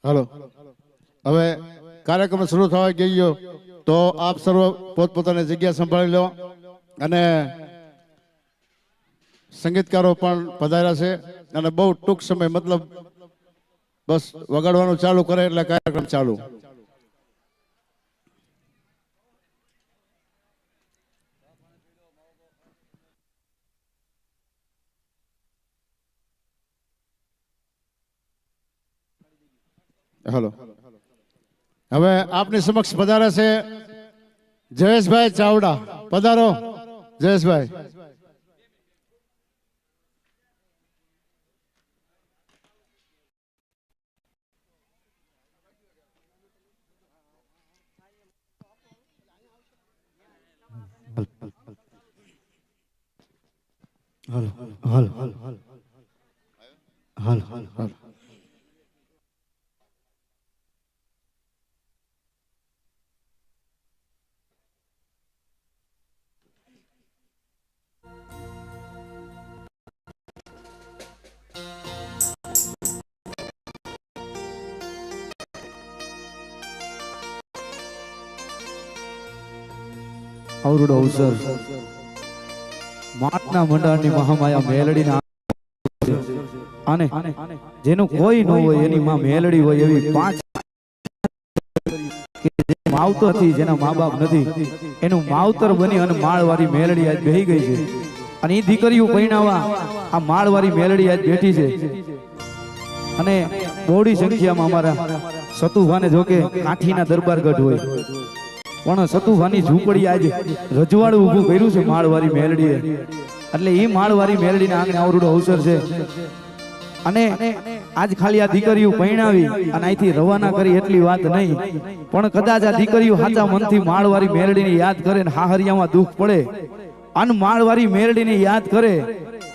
હલો, હવે કાર્યક્રમ શરૂ થવા ગયો તો આપ સર્વ પોતપોતાની જગ્યા સંભાળી લો અને સંગીતકારો પણ પધાર્યા છે અને બહુ ટૂંક સમય મતલબ બસ વગાડવાનું ચાલુ કરે એટલે કાર્યક્રમ ચાલુ. હલો, હવે આપની સમક્ષ પધારે છે જયેશભાઈ ચાવડા. પધારો જયેશભાઈ. હાલ હાલ હાલ હાલ હાલ હાલ. અવરુડ અવસર માટના મંડળની મહામાયા મેલડીના અને જેનું કોઈ ન હોય એની માં મેલડી હોય એવી 5 કે જે માવતર નથી, જેના મા બાપ નથી, એનું માવતર બની અને માળવાળી મેલડી આજ બેહી ગઈ છે. અને એ દીકરીઓ પૈણાવા આ માળવાળી મેલડી આજ બેઠી છે. અને બોડી સંખ્યામાં અમારા સતુભાને જોકે કાઠીના દરબારગઢ હોય પણ સતુભાની ઝૂંપડી આજે રજવાડું ઊભું કર્યું છે માળવાળી મેલડીએ. એટલે એ માળવાળી મેલડીના આંગણે આવરૂડો અવસર છે. અને આજ ખાલી આ દીકરીઓ પૈણાવી અને અહીંથી રવાના કરી એટલી વાત નહીં, પણ કદાચ આ દીકરીઓ સાચા મનથી માળવાળી મેલડીને યાદ કરે ને હાહરિયામાં દુઃખ પડે અને માળવાળી મેલડીને યાદ કરે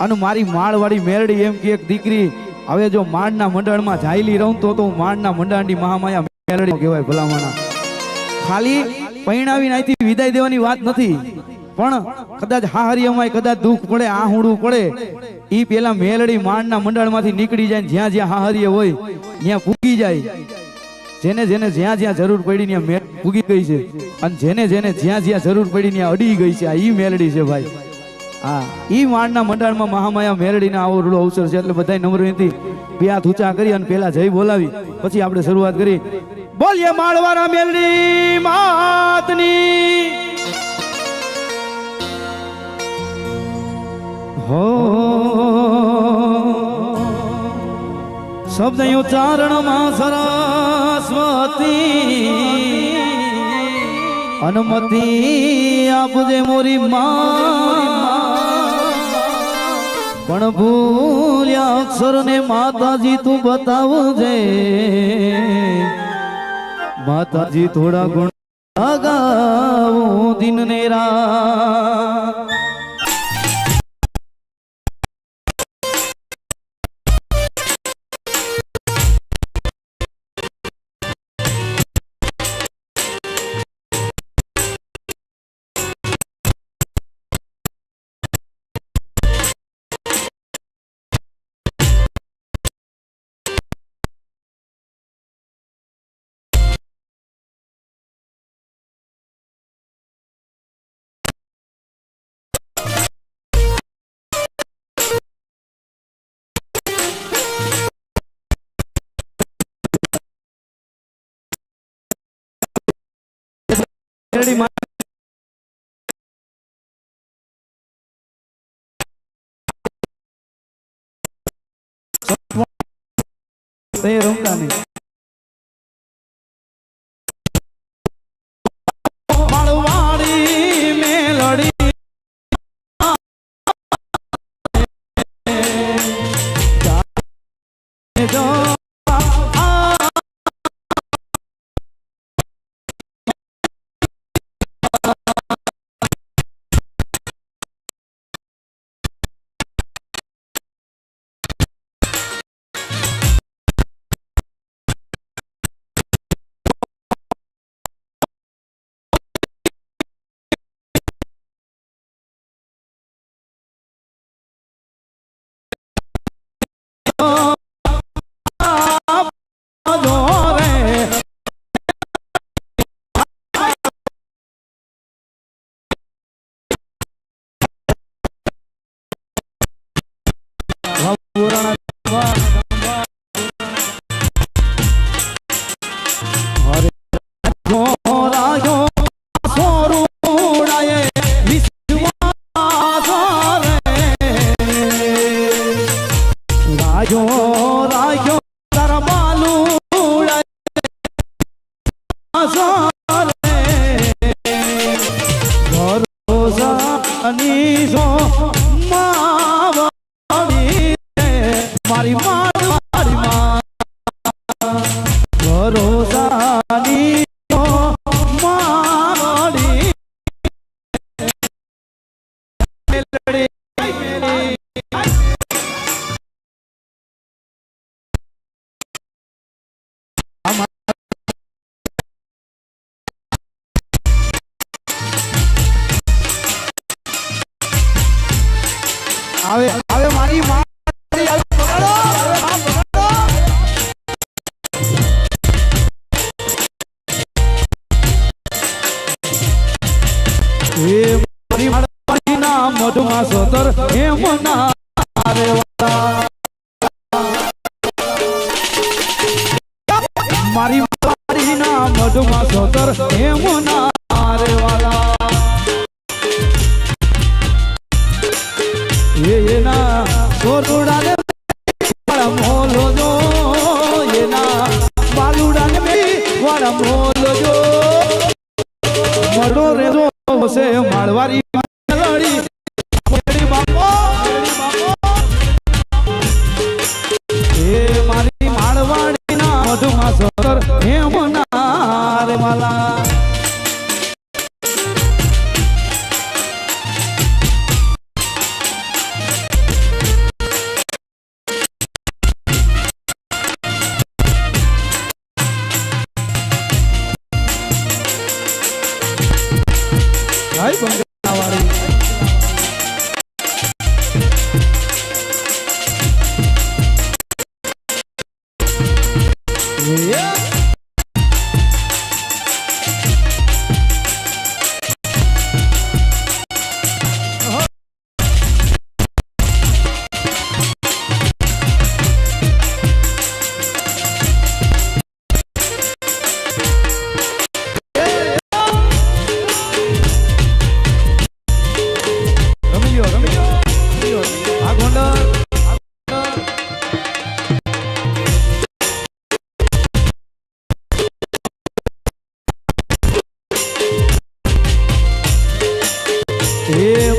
અને મારી માળવાળી મેલડી એમ કે એક દીકરી હવે જો માળના મંડળમાં જાયલી રહું તો માળના મંડળની મહામાયા મેલડી કહેવાય ભલામણા. ખાલી પૈણાવીને અહીંથી વિદાય દેવાની વાત નથી, પણ કદાચ હાહરિયામાં કદાચ દુઃખ પડે, આહુડું પડે, ઈ પેલા મેલડી માળના મંડળમાંથી નીકળી જાય, જ્યાં જ્યાં હાહરિય હોય ત્યાં પૂગી જાય. જેને જેને જ્યાં જ્યાં જરૂર પડી ત્યાં મેલ પૂગી ગઈ છે અને જેને જેને જ્યાં જ્યાં જરૂર પડી ત્યાં અડી ગઈ છે. આ ઈ મેલડી છે ભાઈ. હા, ઈ માળના મંડળમાં મહામાયા મેલડીના આવડો અવસર છે. એટલે બધા નમ્રથી બે હાથ ઊંચા કરી અને પેલા જય બોલાવી પછી આપણે શરૂઆત કરી. બોલીએ માળવાળા મેલડી માતની. હો શબ્દ ઉચ્ચારણમાં સરસ્વતી અનુમતિ આપજે મોરી માં. પણ ભૂલ્યા અક્ષર ને માતાજી તું બતાવજે. માતાજી થોડા ગુણ ગાવું દિન ને રાત. મેલડી માં તે રમતા નહીં. માળવાળી મેલડી રાખ્યો તારા બાલુડા ભરોસાની જો મારી મારી ભરોસાની જો મારી મેલડી આવે આવે મારી મારી આવે પકડો એ મારી મારી ના મધુમાં સોતર એમ ના રે મારી મારી ના મધુમાં સોતર એમ ના રે વાલા એના સોરુડાને વાળા મોલો જો એના બાલુડાને વાળા મોલો જો મળો રે જો છે માળવારી લડી મેળી બાપો એ મારી માળવાડીના મધુમાં સોતર એમ ના રે વાલા ભાઈ બંગાળવાળી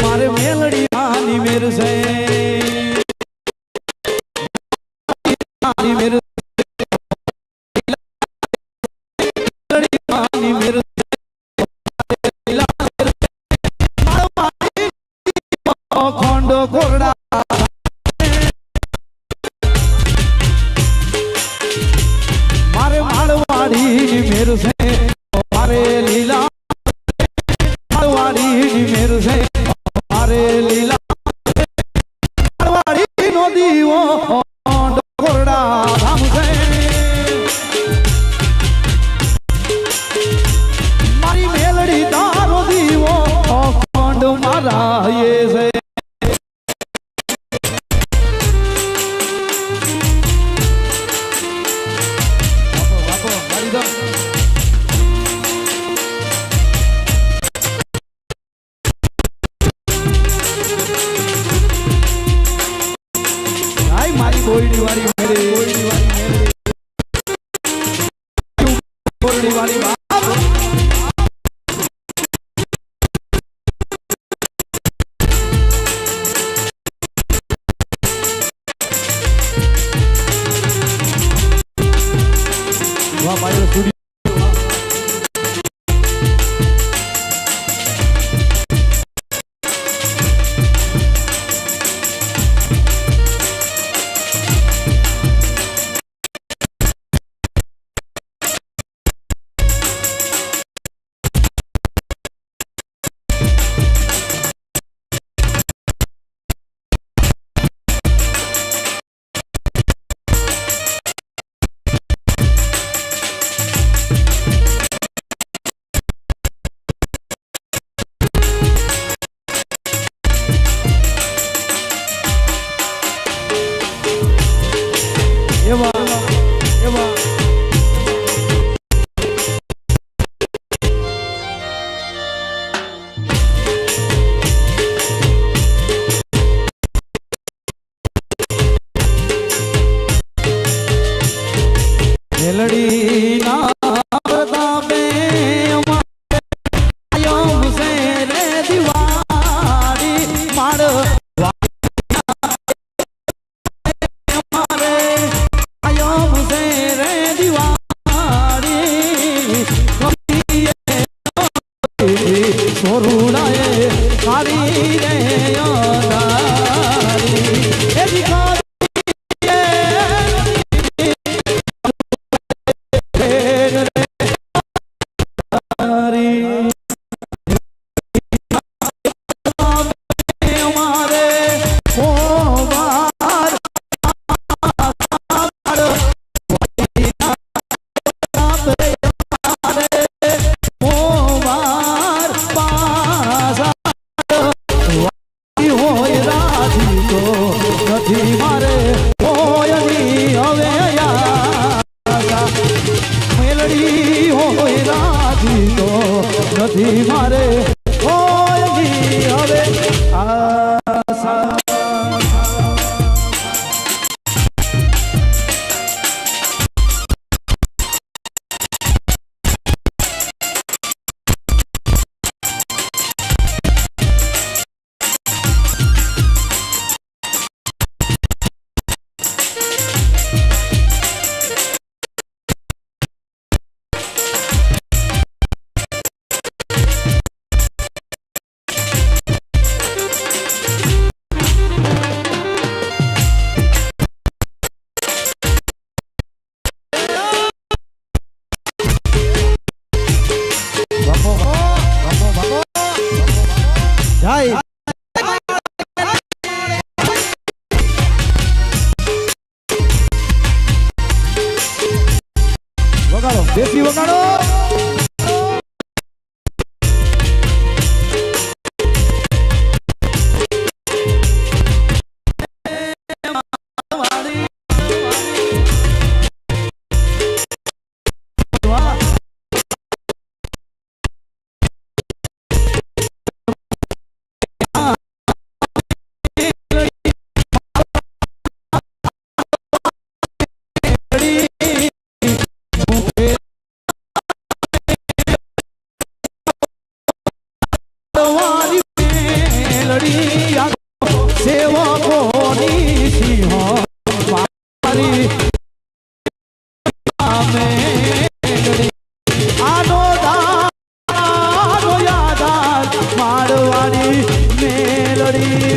મારે મેલડી આની મેર છે આની મેર મેલડી આની મેર ખંડો કોરડા મારે માળવાડી મેર છે મારે લીલા માળવાડી મેર છે મારે લીલા માળવાડી નો દીવો કોરડા ધામ છે મારી મેલડી તારો દીવો ખંડ મારા એ છે કોઈની વારી મેરે કોઈની વારી મેરે કોઈની વારી બાપ વાહ ભાઈ સ્ટુડિયો મેલડી ના પ્રતાપે આયો મુસે રે દિવાળી માડ મારે આયો મુસે રે દિવાળી સોરુડાએ મારી રે યાદારી એ દીકરી નથી મારે કોઈ હવે આશા જાય વગાડો દેશી વગાડો સેવકોની સિંહ મારી આનો દાનો યાદ મારવાની મેલડી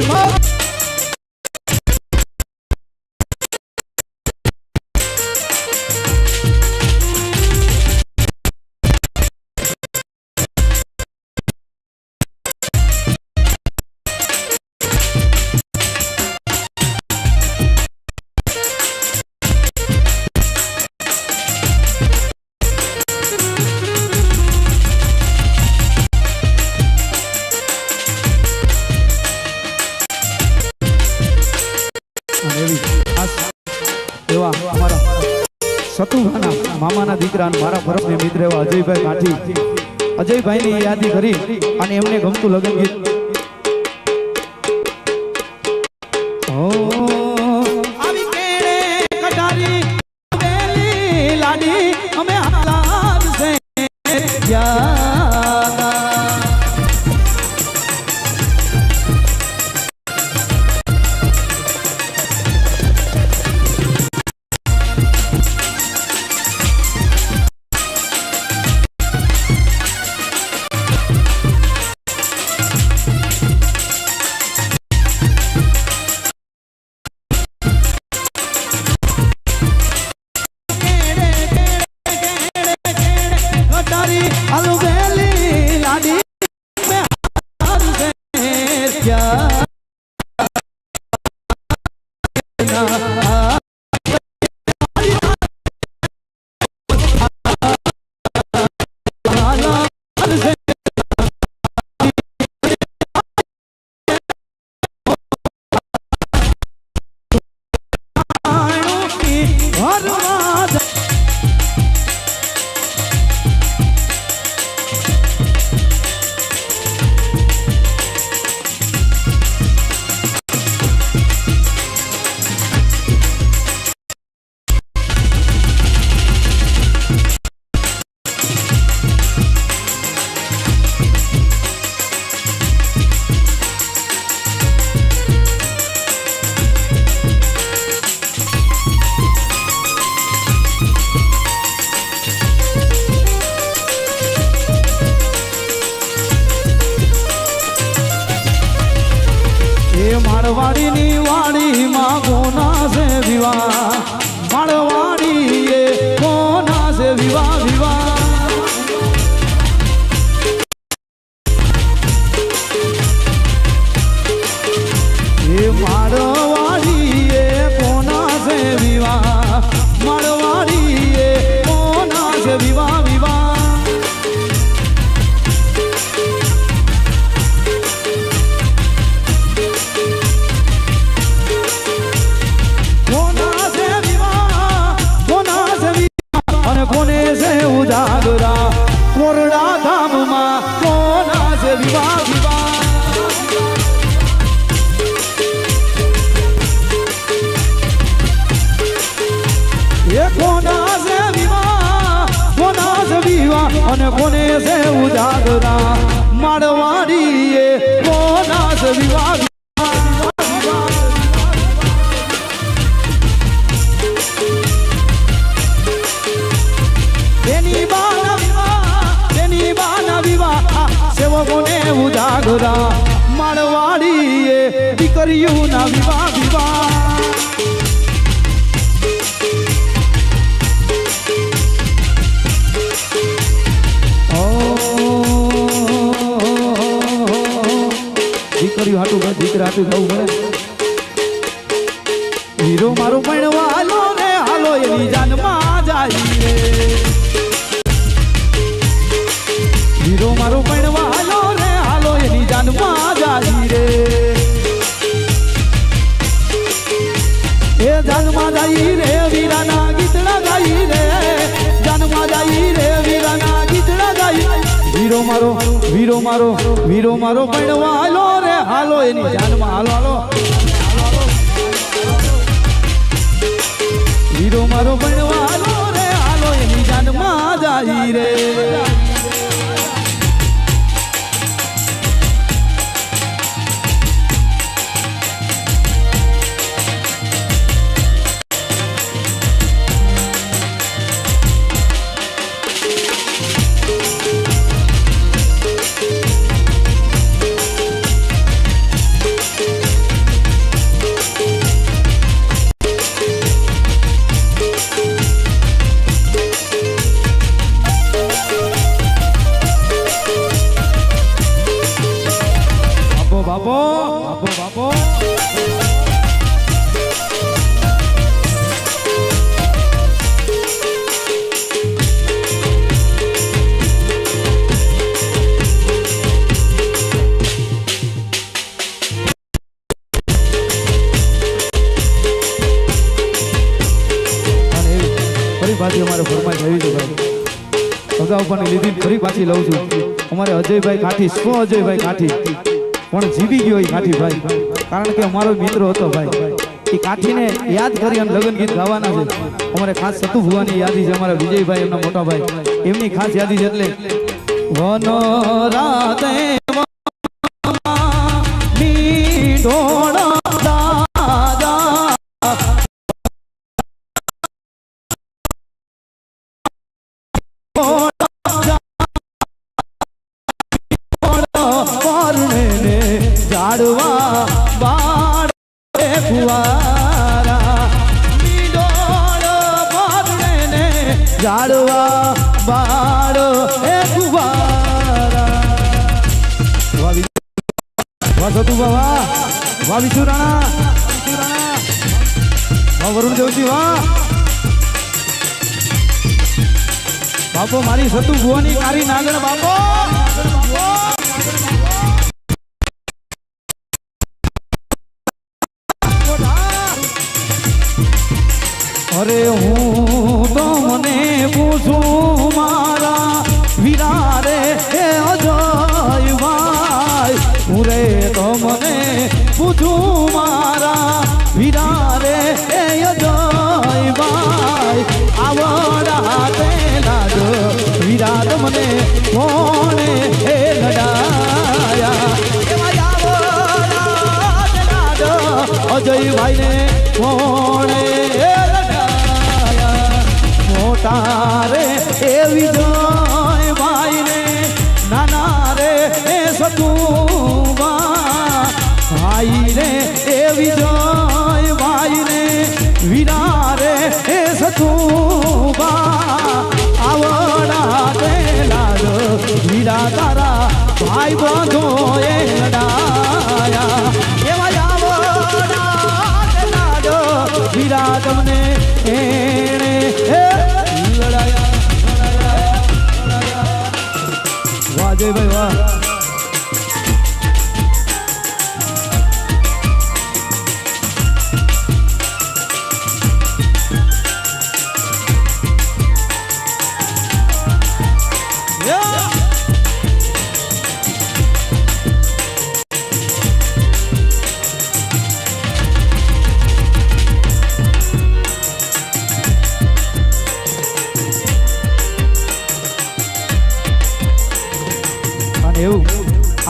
એવા અમારા સતુભાના મામાના દીકરા મારા બરફને મિત્ર એવા અજયભાઈ કાઠી અજયભાઈની યાદી કરી અને એમને ગમતું લગ્ન ગીત આવી કેળે કટારી બેલી લાડી અમે હાલાર સે યાદ માળવાડીની વાડીમાં કોના છે વિવાહ માળવાડી એ કોના છે વિવાહ વિવાહ એ માળવાડી એ કોના છે વિવાહ માળવાડી એ કોના છે વિવાહ વિવાહ કોને છે ઉજાગરા કોરડા ધામમાં કોના છે વિવાહ વિવાહ એ કોના છે વિવાહ અને કોને છે ઉજાગરા માળવાડી એ કોના છે વિવાહ સેવકોને ઉજાગરા માળવાડી એ દીકરીઓના વિવાહ વિવાહ દીકરીઓ હાટું દીકરા હાટું જવું પડે હીરો મારો ભણવા હાલો રે હાલો એની જાનમાં જાય રે હીરો મારો ભણવા હાલો રે હાલો એની જાનમાં જાય રે એ જાનમાં જાય રે વીરાના ગીતડા ગાઈ રે જાનમાં જાય રે વીરાના ગીતડા ગાઈ વીરો મારો ભણવા હાલો રે હાલો એની જાનમાં હાલો હાલો વીરો મારો ભણવા હાલો રે હાલો એની જાનમાં જાય રે બાપો ફરી પાછી અમારે ફરમાઈશ આવી છે ભાઈ અગાઉ પણ લીધી ફરી પાછી લઉં છું અમારે અજયભાઈ કાઠી અજયભાઈ કાઠી પણ જીવી ગયો એ કાઠીભાઈ કારણ કે અમારો મિત્ર હતો ભાઈ એ કાઠીને યાદ કરી અને લગ્ન ગીત ગાવાના છે અમારે ખાસ સતુ ભુવાની યાદી છે અમારા વિજયભાઈ એમના મોટા ભાઈ એમની ખાસ યાદી છે એટલે વન રાતે જાડવા બાળે કુવારા મીડોળ બાળે ને જાડવા બાળ એ કુવારા વાહ સતુ બાવા વાહ વિશુરાણા વરુણ દેવજી વાહ બાપો મારી સતુ ભુવાની કારી નાગણ બાપો અરે હું તો મને પૂછું મારા વીરા રે અજયભાઈ હું રે તો મને પૂછું મારા વીરા રે અજયભાઈ આવડા પેલા જો વીરા તો મને કોણે લડાયા અજયભાઈ ને કોણે મોટા રે એ વિજયભાઈ ને નાના રે એ સતુબા ભાઈ રે એ વિજય ભાઈ ને વીરા રે એ સતુબા આવડા તે લાડ વીરા તારા ભાઈ બંધો એ લડાયા એવા આવડા તે લાડ વીરા તમને એણે લડાયા વાહ જય ભાઈ વાહ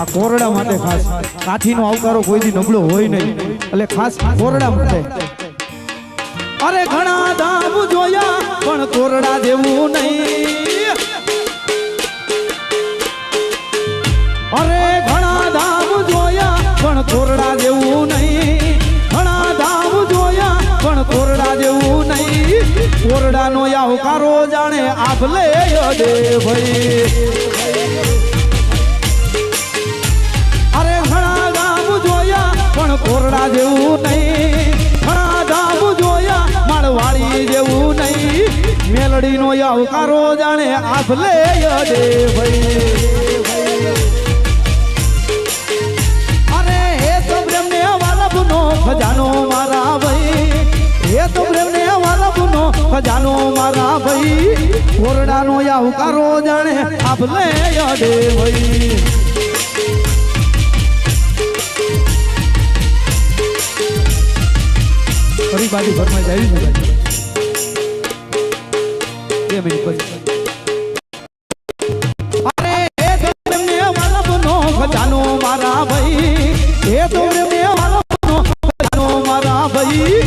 આ કોરડા માટે ખાસ કાઠીનો આવકારો કોઈથી નબળો હોય નહીં એટલે ખાસ કોરડા માટે અરે ઘણા ધામ જોયા પણ કોરડા જેવું નહીં અરે ઘણા ધામ જોયા પણ કોરડા જેવું નહીં ઘણા ધામ જોયા પણ કોરડા જેવું નહીં કોરડાનો આવકારો જાણે આભલે દે ભાઈ પણ કોરડા જેવું નહીં ઘણા ધામ જોયા માળવાડી જેવું નહીં મેલડીનો આવકારો જાણે આભલે દે ભાઈ અરે હે તો પ્રેમને વાલભનો ખજાનો મારા ભાઈ હે તો પ્રેમને વાલભનો ખજાનો મારા ભાઈ કોરડાનો આવકારો જાણે આભલે દે ભાઈ ફરી બાજુ ઘરમાં જાય છે બે મિનિટ પછી અરે એ તમને વાલભનો ખજાનો મારા ભાઈ એ તમને વાલભનો ખજાનો મારા ભાઈ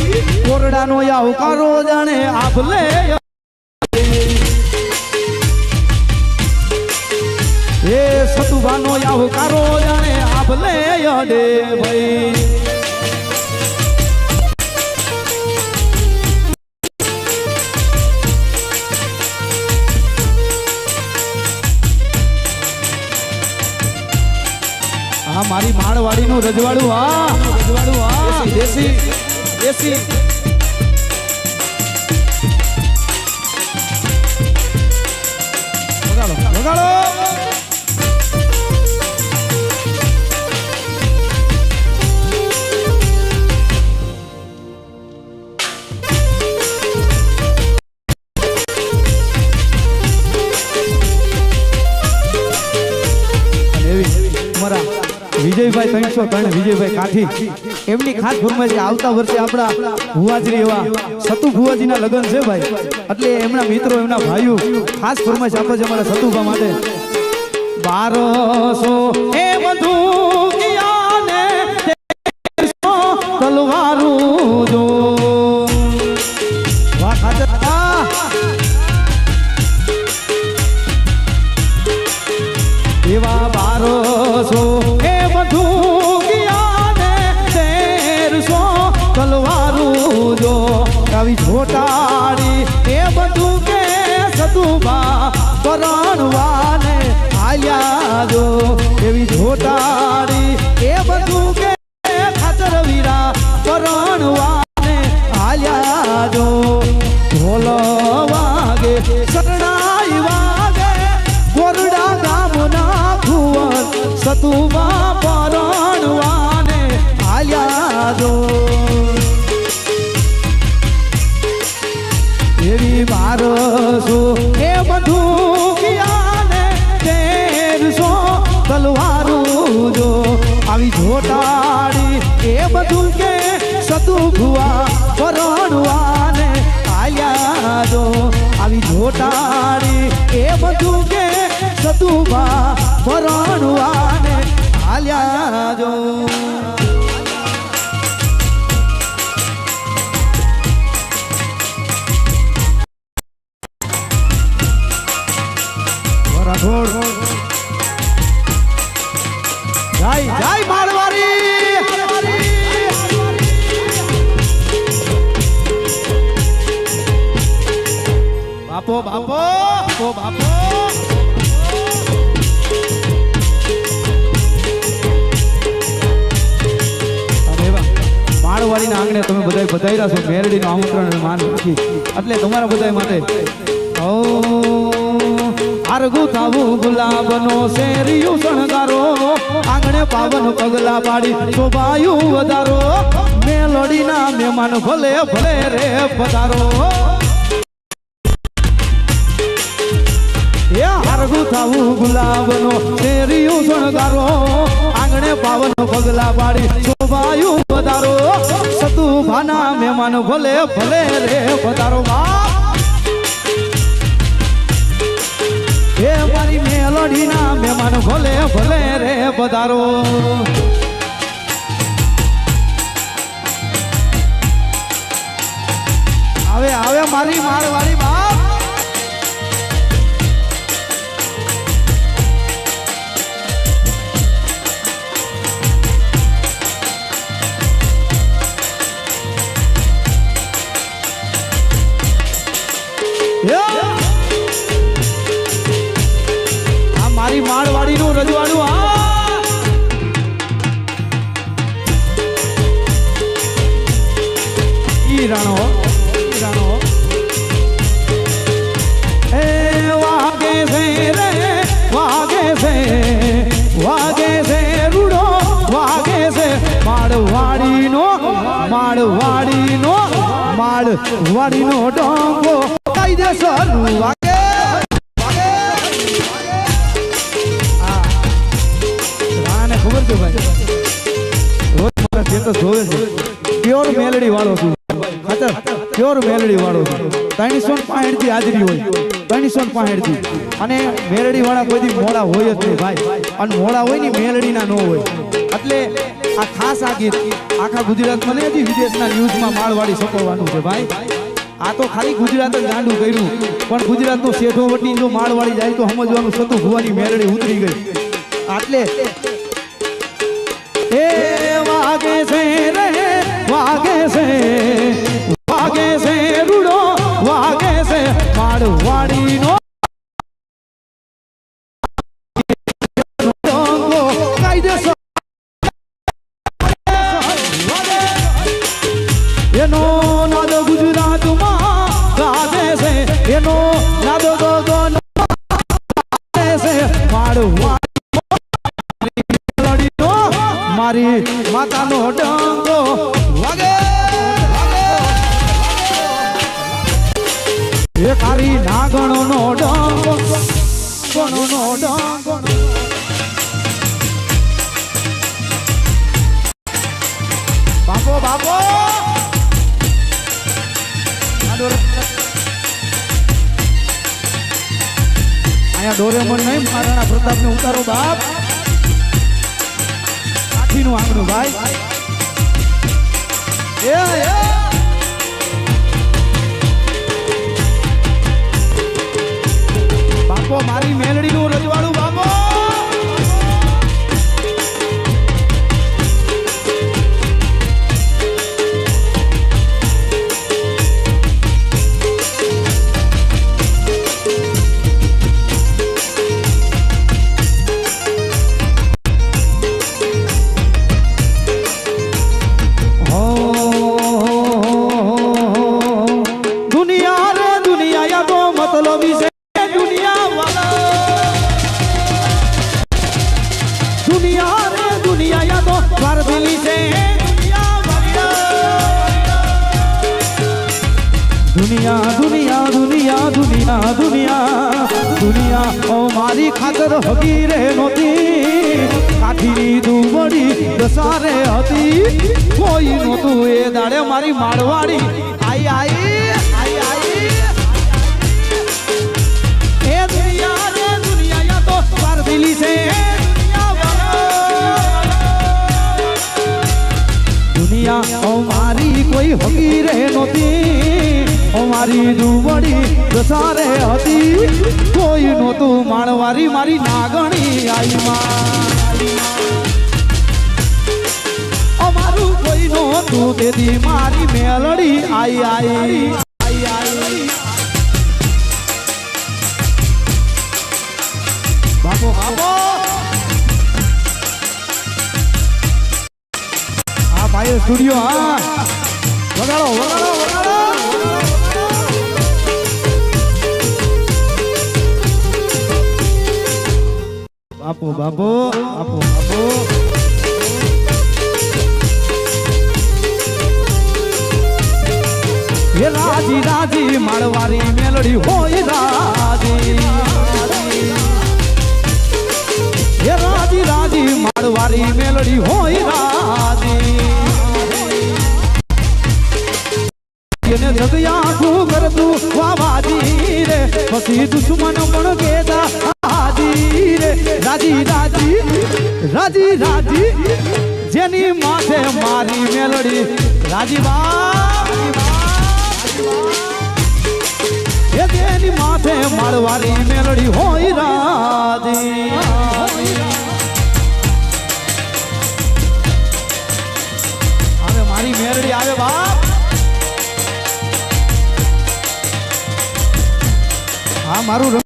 કોરડાનો આવકારો જાણે આભલે એ સતુભાનો આવકારો જાણે આભલે દે ભાઈ મારી માળવાડીનું રજવાડું આ દેશી દેશી વગાડો વગાડો વિજયભાઈ 303 વિજયભાઈ કાઠી એમની ખાસ ફરમાઈશ આવતા વર્ષે આપણા ભુવાજી એવા સતુ ભુવાજીના લગ્ન છે ભાઈ એટલે એમના મિત્રો એમના ભાઈઓ ખાસ ફરમાઈશ આપે છે અમારા સતુભા માટે 1200 એ બધું કિયાને તલવારું જો વાહ ખાતર એવા 1200 આવી છોટાડી એ બધું કે સતુભા પરણવાને આયા જો એવી છોટાડી એ બધું કે ખાતર વીરા પરણવાને આયા જો ઢોલ વાગે શરણાઈ વાગે કોરડા ગામના ખુવર સતુભા પરણવાને આયા જો એવી 1200 એ બધું કિયાને 1300 તલવારું જો આવી જોટાડી એ બધું કે સતુભુવા પરણવાને આયા જો આવી જોટાડી એ બધું કે સતુભા પરણવાને આયા જો જય જય માળવાડી બાપો બાપો બાપો બાપો માળવાડીના આંગણે તમે બધા બધાયરા છો મેરડીનું આમંત્રણ માન રાખી એટલે તમારા બધા માટે આરગું થાવું ગુલાબનો શેરિયું શણગારો આંગણે પાવન પગલા પાડી શોભાયું વધારો મેલડીના મહેમાન ભલે ભલે રે પધારો આરગું થાવું ગુલાબનો શેરિયું શણગારો આંગણે પાવન પગલા પાડી શોભાયું વધારો સતુભાના મહેમાન ભલે ભલે રે પધારો એ મારી મેલડીના મહેમાન ભલે ભલે રે પધારો આવે આવે મારી માળવાડી બાપ મારી માળવાડીનું રજવાડું ઈરાણો એ વાગે છે રે વાગે છે રૂડો વાગે છે માળવાડીનો ડોંગો કાયદેસર વાગે ખબર છે ભાઈ રોજ મારા સ્ટેટસ જોવે છે પ્યોર મેલડી વાળો છું ખાતર પ્યોર મેલડી વાળો છું 365 થી હાજરી હોય 365 થી અને મેલડી વાળા કોઈથી મોડા હોય જ નહીં ભાઈ અને મોડા હોય ને મેલડી ના ન હોય એટલે આ ખાસ આ ગીત આખા ગુજરાતમાં ને હજી વિદેશના ન્યૂઝમાં માળવાડી છપાવવાનું છે ભાઈ આ તો ખાલી ગુજરાત જ ગાંડું કર્યું પણ ગુજરાતનો શેઠો વટી જો માળવાડી જાય તો સમજવાનું સતું ભુવાની મેલડી ઉતરી ગઈ એટલે એ વાગે છે રે વાગે છે રૂડો વાગે છે માળવાડીનો ડોંગો કાયદેસર એનો નાદ ગુજરાતમાં ગાજે છે એનો નાદ ગગન છે માળવાડી મારી માતાનો ડંગો વાગે એ કારી નાગણનો ડંગો ગણનો ડંગો બાપો બાપો અહીંયા ડોરેમોન નહીં મહારાણા પ્રતાપને ઉતારો બાપ નું આંગણું ભાઈ બાપો મારી મેલડી નું રજવાડું બાપો દુનિયા ઓ મારી ખાતર હગી રે નોતી કાઠીની દુબડી દસારે હતી કોઈ નોતું એ દાડે મારી માળવાડી આઈ એ દુનિયા તો વાર દિલી છે દુનિયા ઓ મારી કોઈ હગી રે નોતી મારી દુબડી દસારે હતી કોઈ નહોતું માણવારી મારી નાગણી આઈ અમારું કોઈ નહોતું તેથી મારી મેલડી આઈ હા ભાઈ સ્ટુડિયો હા વગાડો વગાડો વગાડો બાપુ બાપુ બાપુ બાપુ હે રાજી રાજી માળવારી મેલડી હોય રાજી હે રાજી રાજી માળવારી મેલડી હોય રાજી એને જગ્યા તું કરતું વાવાજી રે પછી દુશ્મન પણ કેતા આજી રે રાજી રાજી રાજી રાજી જેની માથે મારી મેલડી રાજી એ તેની માથે માળવારી મેલડી હોય રાજી હવે મારી મેલડી આવે બાપ હા મારું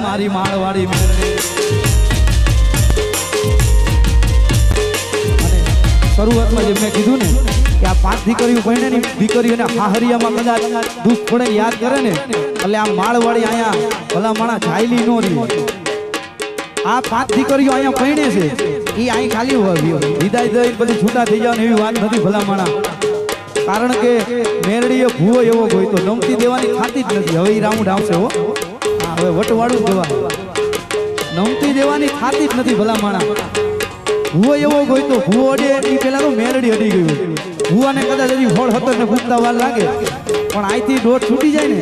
મારી માળવાડી શરૂઆતમાં જે મેં કીધું ને કે આ 5 દીકરીઓ પરણેની દીકરીઓને હાહરિયામાં કદાચ દુઃખ પડે યાદ કરે ને એટલે આ માળવાડી અહીંયા ભલા માણા જાયલી નો રહી આ 5 દીકરીઓ અહીંયા પરણે છે એ અહીં ખાલી વિદાય દઈ બધી છૂટા થઈ જાય એવી વાત નથી ભલા માણા કારણ કે મેરડીએ ભૂવો એવો હોય તો નમતી દેવાની ખાતી જ નથી હવે એ રાઉન્ડ આવશે હો હવે વટવાળું દેવા નમતી દેવાની ખાતી જ નથી ભલા માણા ભૂવો એવો હોય તો ભૂવો અડે એ પેલા તો મેરડી અડી ગયું ભૂવાને કદાચ હજી હોળ હતર ને પૂછતા વાર લાગે પણ અહીંથી દોઢ છૂટી જાય ને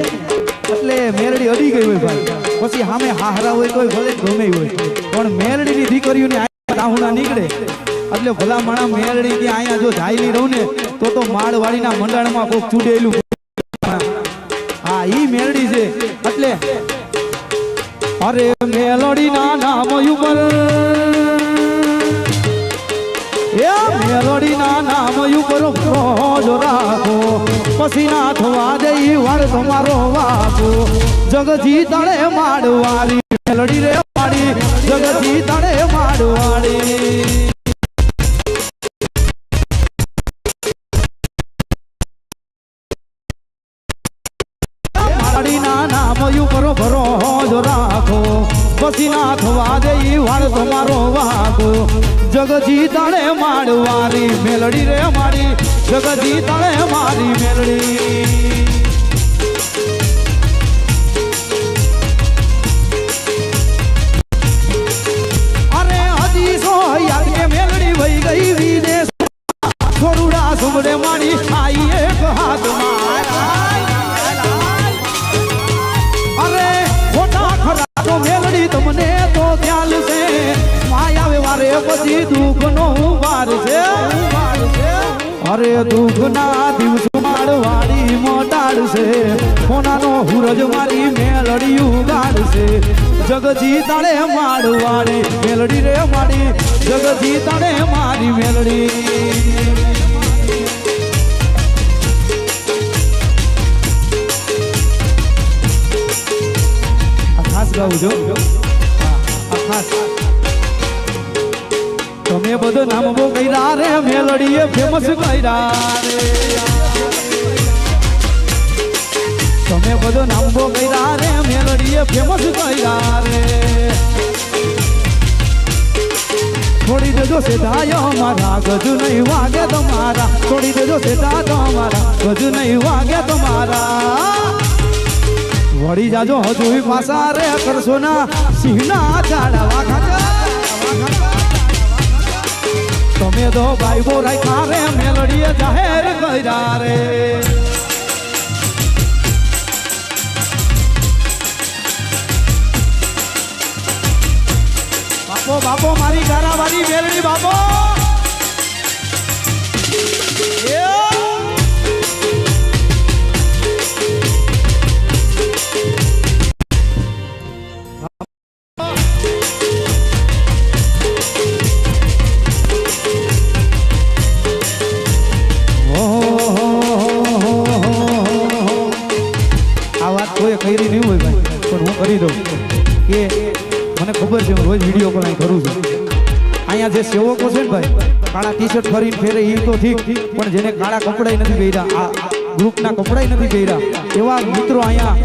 એટલે મેરડી અડી ગઈ હોય ભાઈ પછી સામે હાહરા હોય તો ભલે ગમે હોય પણ મેરડીની દીકરીઓને રાહુણા નીકળે એટલે ભલા માણા મેરડી કે અહીંયા જો જાયલી રહું ને તો માળવાડીના મંડળમાં કોક ચૂડેલું હા ઈ મેરડી છે એટલે અરે મેલડીના નામ ઉપર એ મેલડીના નામ ઉપર રોજ રાખો પછી ના થવા દઈ વાર તમારો વાગો જગજી તળે માડવાડી મેલડી રે માડી જગજી તળે માડવાડી નામ ઉપર ભરોજ રાખો પછી ના થવા દે વાળ તમારો વાગો જગજી તળે માડવારી મેલડી રે માડી જગજી તળે મારી મેલડી અરે હજી સો યાદ કે મેલડી વહી ગઈ વિદેશ થોડુડા સુમડે માડી આઈ એક હાથ મારા મેલડી તમને તો ખ્યાલ છે માયા વ્યવહારે પછી દુઃખ નો વાર છે અરે દુઃખ ના દિવસ માળવાડી મોટાડશે કોનાનો હુરજ મારી મેલડી ઉગાડશે જગજી તાળે માળવાડી મેલડી રે માડી જગજી તાળે મારી મેલડી ગાવું જો ખાસ તમે બધો નામ બો કર્યા રે મેલડીએ ફેમસ કર્યા રે તમે બધો નામ બો કર્યા રે મેલડીએ ફેમસ કર્યા રે છોડી દેજો સેધાયો મારા ગજ નહીં વાગે તમારા છોડી દેજો સેધા તમારા ગજ નહીં વાગે તમારા વળી જાજો હજુ પાસા રે કરશો ના સિંહના ચાડા વાઘા તમે તો ભાઈ બો રાખ્યા રે મેલડીએ જાહેર કર્યા રે બાપો બાપો મારી ગારાવાળી મેલડી બાપો કરી નહીં હોય ભાઈ પણ હું કરી દઉં કે મને ખબર છે હું રોજ વિડીયો કોલ અહીં કરું છું અહીંયા જે સેવકો છે ને ભાઈ કાળા ટી શર્ટ ફરીને ફેરે એ તો ઠીક પણ જેને કાળા કપડાય નથી પહેર્યા આ ગ્રુપના કપડાય નથી પહેર્યા એવા મિત્રો અહીંયા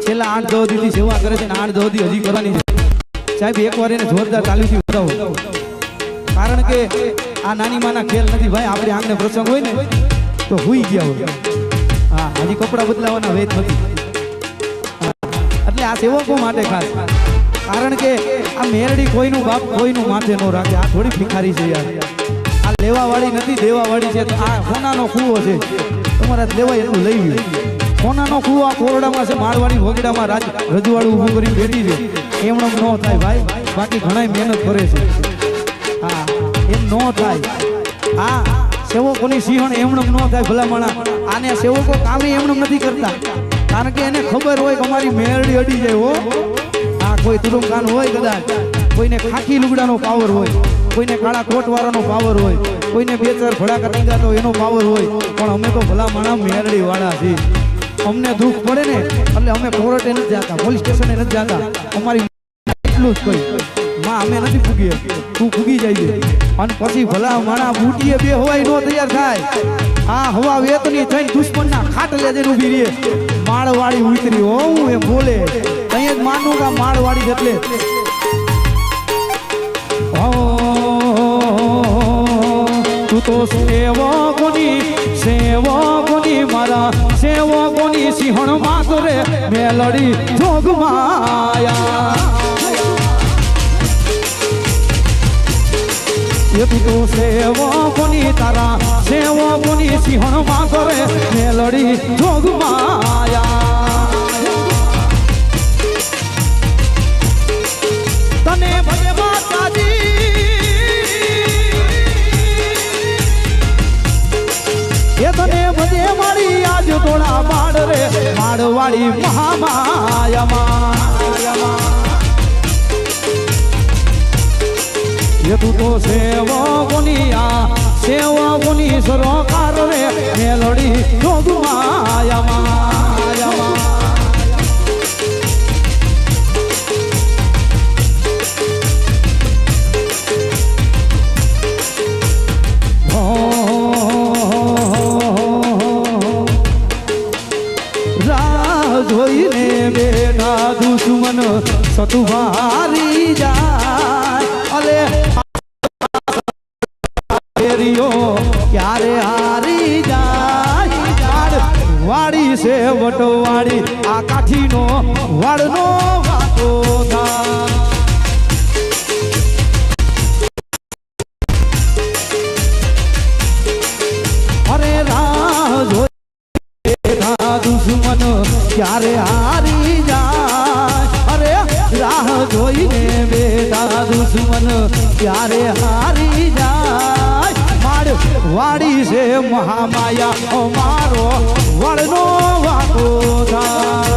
છેલ્લા 8-10 દીથી સેવા કરે છે ને 8-10 દી હજી કરવાની છે સાહેબ એકવાર એને જોરદાર તાલીમથી વધાવો કારણ કે આ નાની માના ખેલ નથી ભાઈ આપણે આંગણે પ્રસંગ હોય ને તો હુઈ ગયા હોય હા હજી કપડાં બદલાવાના વેત નથી એટલે આ સેવકો માટે ખાસ કારણ કે આ મેરડી કોઈનું બાપ કોઈનું માથે ન રાખે આ થોડી ભિખારી છે યાર આ લેવાવાળી નથી દેવાવાળી છે આ સોનાનો કૂવો છે તમારે લેવાય એટલું લઈ લ્યો સોનાનો કૂવો આ કોરડામાં છે મારવાડી વગડામાં રજવાડું ઊભું કરી બેઠી છે એમનો ન થાય ભાઈ બાકી ઘણા મહેનત કરે છે હા એમ ન થાય આ સેવકોની સિંહણ એમણમ ન થાય ભલામણા આને સેવકો કામે એમણમ નથી કરતા કારણ કે એને ખબર હોય કે અમારી મેરડી અડી જાય હો આ કોઈ તુરુંકાન હોય કદાચ કોઈને ખાખી લુગડાનો પાવર હોય કોઈને કાળા કોટવાળાનો પાવર હોય કોઈને 2-4 ભડાકા ટીંગાતો એનો પાવર હોય પણ અમે તો ભલા માણા મેરડી વાળા છીએ અમને દુઃખ પડે ને એટલે અમે કોર્ટે નથી જતા પોલીસ સ્ટેશને નથી જતા અમારી એટલું જ કોઈ માં અમે નથી ફૂગીએ તું ફૂગી જાય અને પછી ભલા માણા બૂટીએ બે હવાઈ નો તૈયાર થાય આ હવા વેતની થઈને દુશ્મનના ખાટલે જઈને ઊભી રહે માળવાળી ઉતરી હો હું એ બોલે અહીં જ માનું કે માળવાળી એટલે તું તો સેવકોની મારા સેવકોની સિંહણ માત રે મેલડી જોગ માયા એ તું તો સેવકોની તારા સેવકોની સિંહણ માત રે મેલડી જોગ માયા તને ભલે માતાજી એ તને ભલે મારી આજ તોડા માડ રે માડવાળી મહામાયામાં એ તું તો સેવકોની આ સેવકોની સરોકાર રે મેલડી જોગ માયામાં જોઈને બેઠા દુશ્મન સતુભારી જાય અલે ક્યારે હારી જાય વાડી છે વટવાડી આ કાઠીનો વાડનો વાતો થાય અરે રાહ જોઈ દુશ્મન ક્યારે હારી જાય અરે રાહ જોઈને બેટા દુશ્મન ક્યારે હારી જાય વાડી છે મહામાયા અમારો વડનો વાતો થાય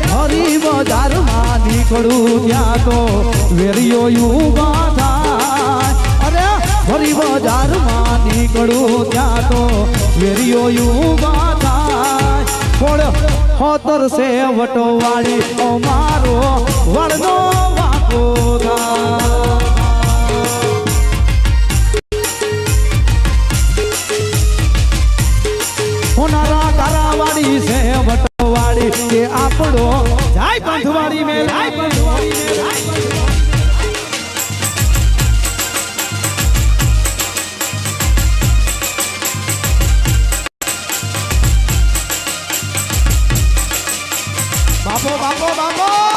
ફરી બજારમાં નીકળું ત્યાં તો વેરીઓ ઉભા થાય અરે ફરી બજારમાં નીકળું ત્યાં તો વેરીઓ ઉભા થાય હોતર છે વટવાળી અમારો વડનો વાતો હોનારા કારાવાળી છે વટવાળી કે આપણો જાય પંથવાળી મેં જાય પંથવાળી મેં બાપો બાપો બાપો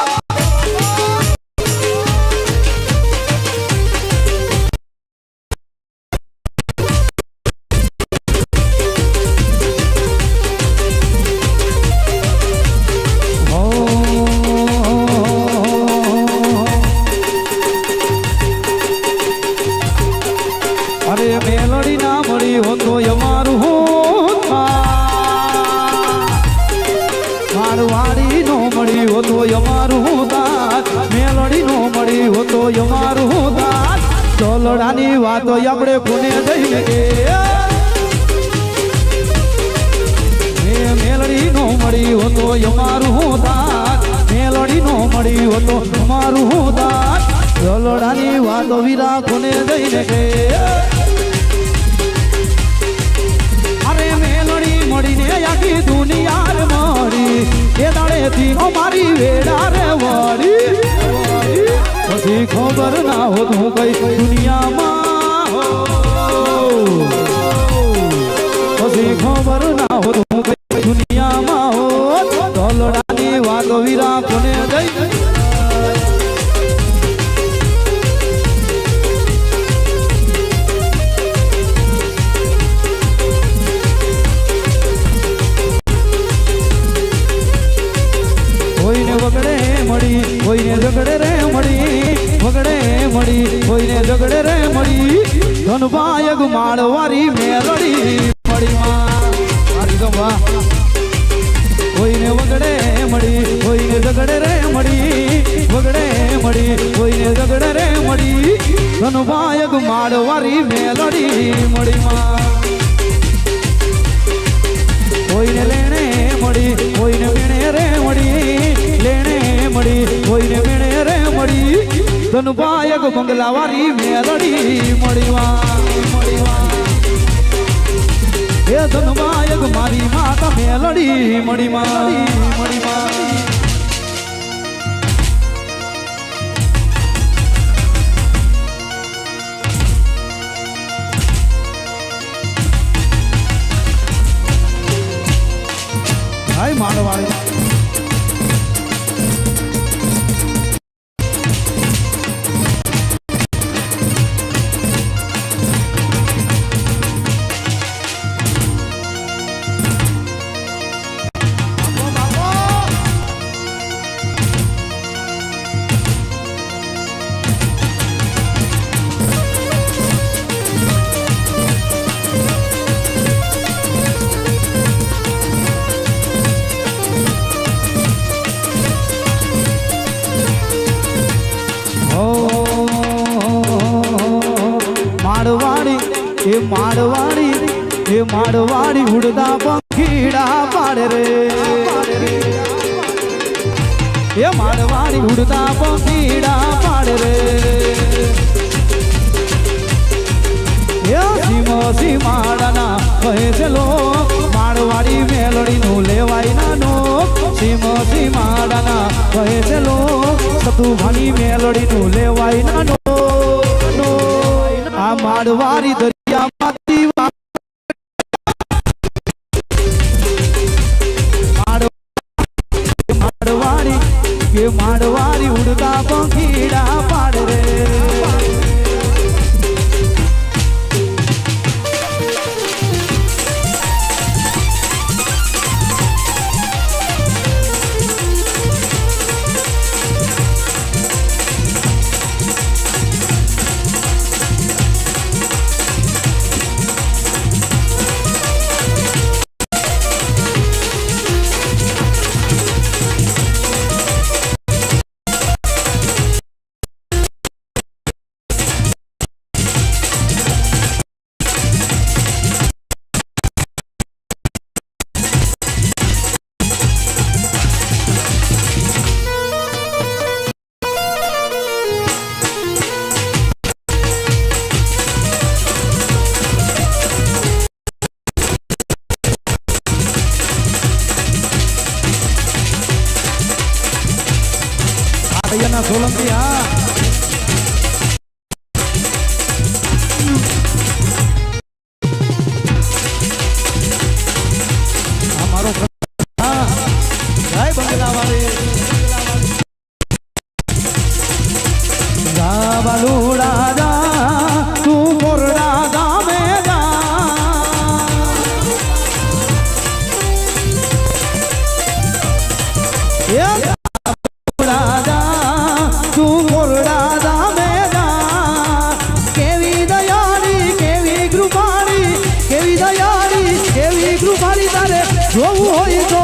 દોલડાની વાતો આપણે કોને જઈને કે મેલડી નો મળી હતો અમારું દાન મેલડી નો મળી હતો અમારું દાન દોલડાની વાતો વીરા કોને જઈને કે અરે મેલડી મળીને આખી દુનિયા મળી એ દાડેથી અમારી વેડા રે વળી પછી ખબર ના હોત હું કઈ દુનિયામાં પછી ખબર ના હોત હું કઈ દુનિયામાં હોત દોલડાની વાતો વીરા કોને દઈ કોઈને વગડે મળી કોઈને ઝગડે રે મળી વગડે મળી કોઈને ઝગડે રે મળી ધનભાયગ માળવારી મેલડી મળી માં કોઈને વગડે મળી કોઈને ઝગડે રે મળી વગડે મળી કોઈને ઝગડે રે મળી ધનભાયગ માળવારી મેલડી મળી માં કોઈને લેણે મળી કોઈને મેણે રે મળી લેણે મળી કોઈને મેણે રે મળી ધનભાયગ બંગલાવાળી મેલડી મળી એ ધનભાયગ મારી માતા મેલડી મળી હાય માળવાળી માળવાડી ઉડતા પંખીડા પાડે રે એ માળવાડી ઉડતા પંખીડા પાડે રે એ સીમો સીમાડાના કહે છે લો માળવાડી મેલડી નું લેવાય નાનો સીમો સીમાડાના કહે છે લો સતુભાની મેલડી નું લેવાય નાનો આ માળવાડી દરિયામાંથી માળવાડી ઉડતા પંખીડા પાડે રે સોલંકી મારો જય બંગલાવાળી જા બાલુડા જા તું કોરડા ગામે જા જોવું હોય તો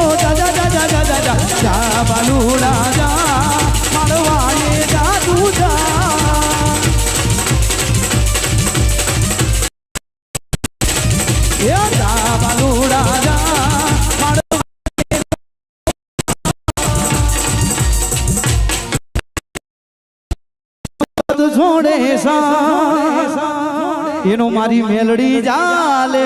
જા બાલુડા જા માળવાડે જા તું જા એનો મારી મેલડી જાલે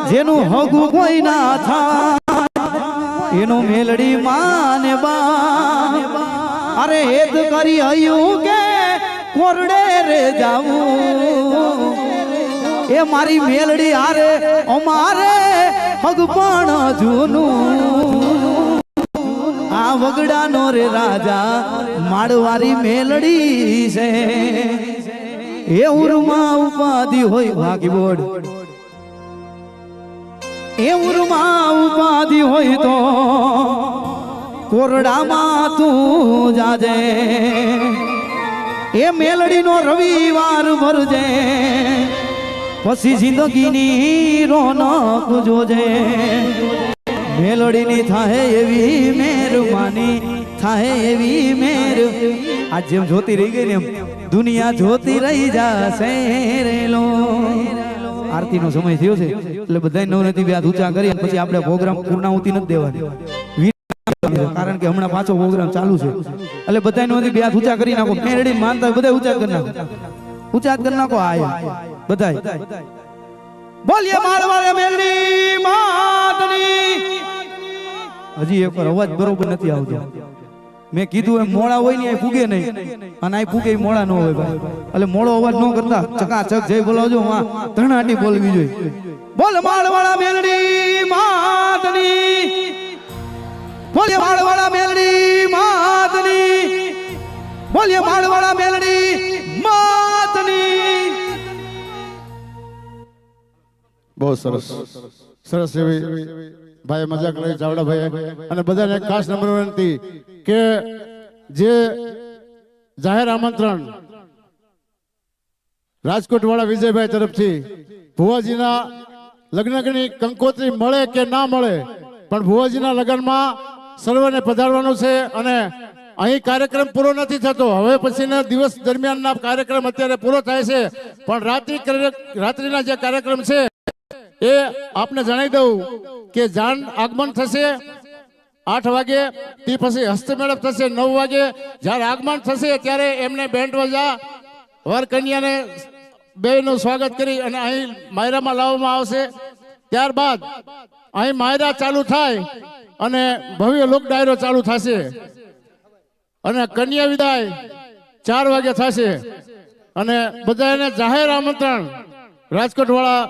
જેનું હગું કોઈ ના થાય એનો મેલડી માને બા અરે હેત કરી હયું કે કોરડે રે જાવું એ મારી મેલડી હારે અમારે હગ પણ જૂનું આ વગડાનો રે રાજા માળવારી મેલડી છે એ ઉરમાં ઉપાધિ હોય ભાગી બોડ એ ઉરમાં ઉપાધિ હોય તો કોરડામાં તું જાજે એ મેલડીનો રવિવાર ભરજે પછી જિંદગીની રોનક જોજે મેલડીની થાય એવી મહેરબાની થાય એવી મહેર આ જેમ જોતી રહી ગઈ ને એમ દુનિયા જોતી રહી જાશે રેલો આરતી નો સમય થયો છે એટલે બધા નવનતી બે હાથ ઊંચા કરી પછી આપણે પ્રોગ્રામ પૂર્ણાહુતિ નથી દેવાની કારણ કે હમણાં પાછો પ્રોગ્રામ ચાલુ છે એટલે બધા નવનતી બે હાથ ઊંચા કરી નાખો મેલડી માનતા બધા ઊંચા કરી નાખો ઊંચા કરી નાખો આ બધા બોલીએ માળવાળી મેલડી માતની હજી એક અવાજ બરોબર નથી આવતો મેં કીધું એમ મોળા હોય ને આ ફૂગે નહીં અને આ ફૂગે મોળા ન હોય ભાઈ એટલે મોળો અવાજ ન કરતા ચકાચક જય બોલાવજો માં ધણાટી બોલવી જોઈએ બોલ માળવાળા મેલડી માતની બોલીએ માળવાળા મેલડી માતની બોલીએ માળવાળા મેલડી માતની બહુ સરસ સરસ એવી ભાઈ મજાક લઈ ચાવડા ભાઈ અને બધાને ખાસ નમ્ર વિનંતી કે જે જાહેર આમંત્રણ રાજકોટ વાળા વિજયભાઈ તરફથી ભુવાજીના લગ્નની કંકોત્રી મળે કે ના મળે પણ ભુવાજીના લગ્નમાં સર્વને પધારવાનું છે અને અહીં કાર્યક્રમ પૂરો નથી થતો હવે પછીના દિવસ દરમિયાનના કાર્યક્રમ અત્યારે પૂરો થાય છે પણ રાત્રિના જે કાર્યક્રમ છે એ આપને જણાવી દઉં કે જાન આગમન થશે 8 વાગે તે પછી હસ્તમેળાપ થશે 9 વાગે જ્યારે આગમન થશે ત્યારે એમને બેન્ડ વજા વર કન્યાને બેનું સ્વાગત કરી અને અહીં માયરામાં લાવવામાં આવશે ત્યારબાદ અહીં માયરા ચાલુ થાય અને ભવ્ય લોક ડાયરો ચાલુ થશે અને કન્યા વિદાય 4 વાગે થશે અને બધાને જાહેર આમંત્રણ રાજકોટ વાળા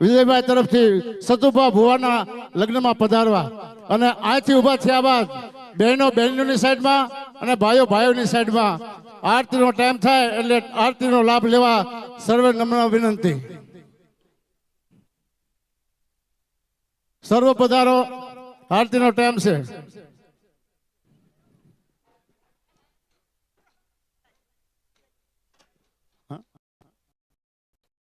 વિજયભાઈ તરફથી સતુભા ભુવાના લગ્નમાં પધારવા અને અહીંથી ઉભા થયા બાદ બહેનો બહેનોની સાઈડમાં અને ભાઈઓ ભાઈઓની સાઈડમાં આરતીનો ટાઈમ થાય એટલે આરતીનો લાભ લેવા સર્વે નમ્ર વિનંતી સર્વ પધારો આરતીનો ટાઈમ છે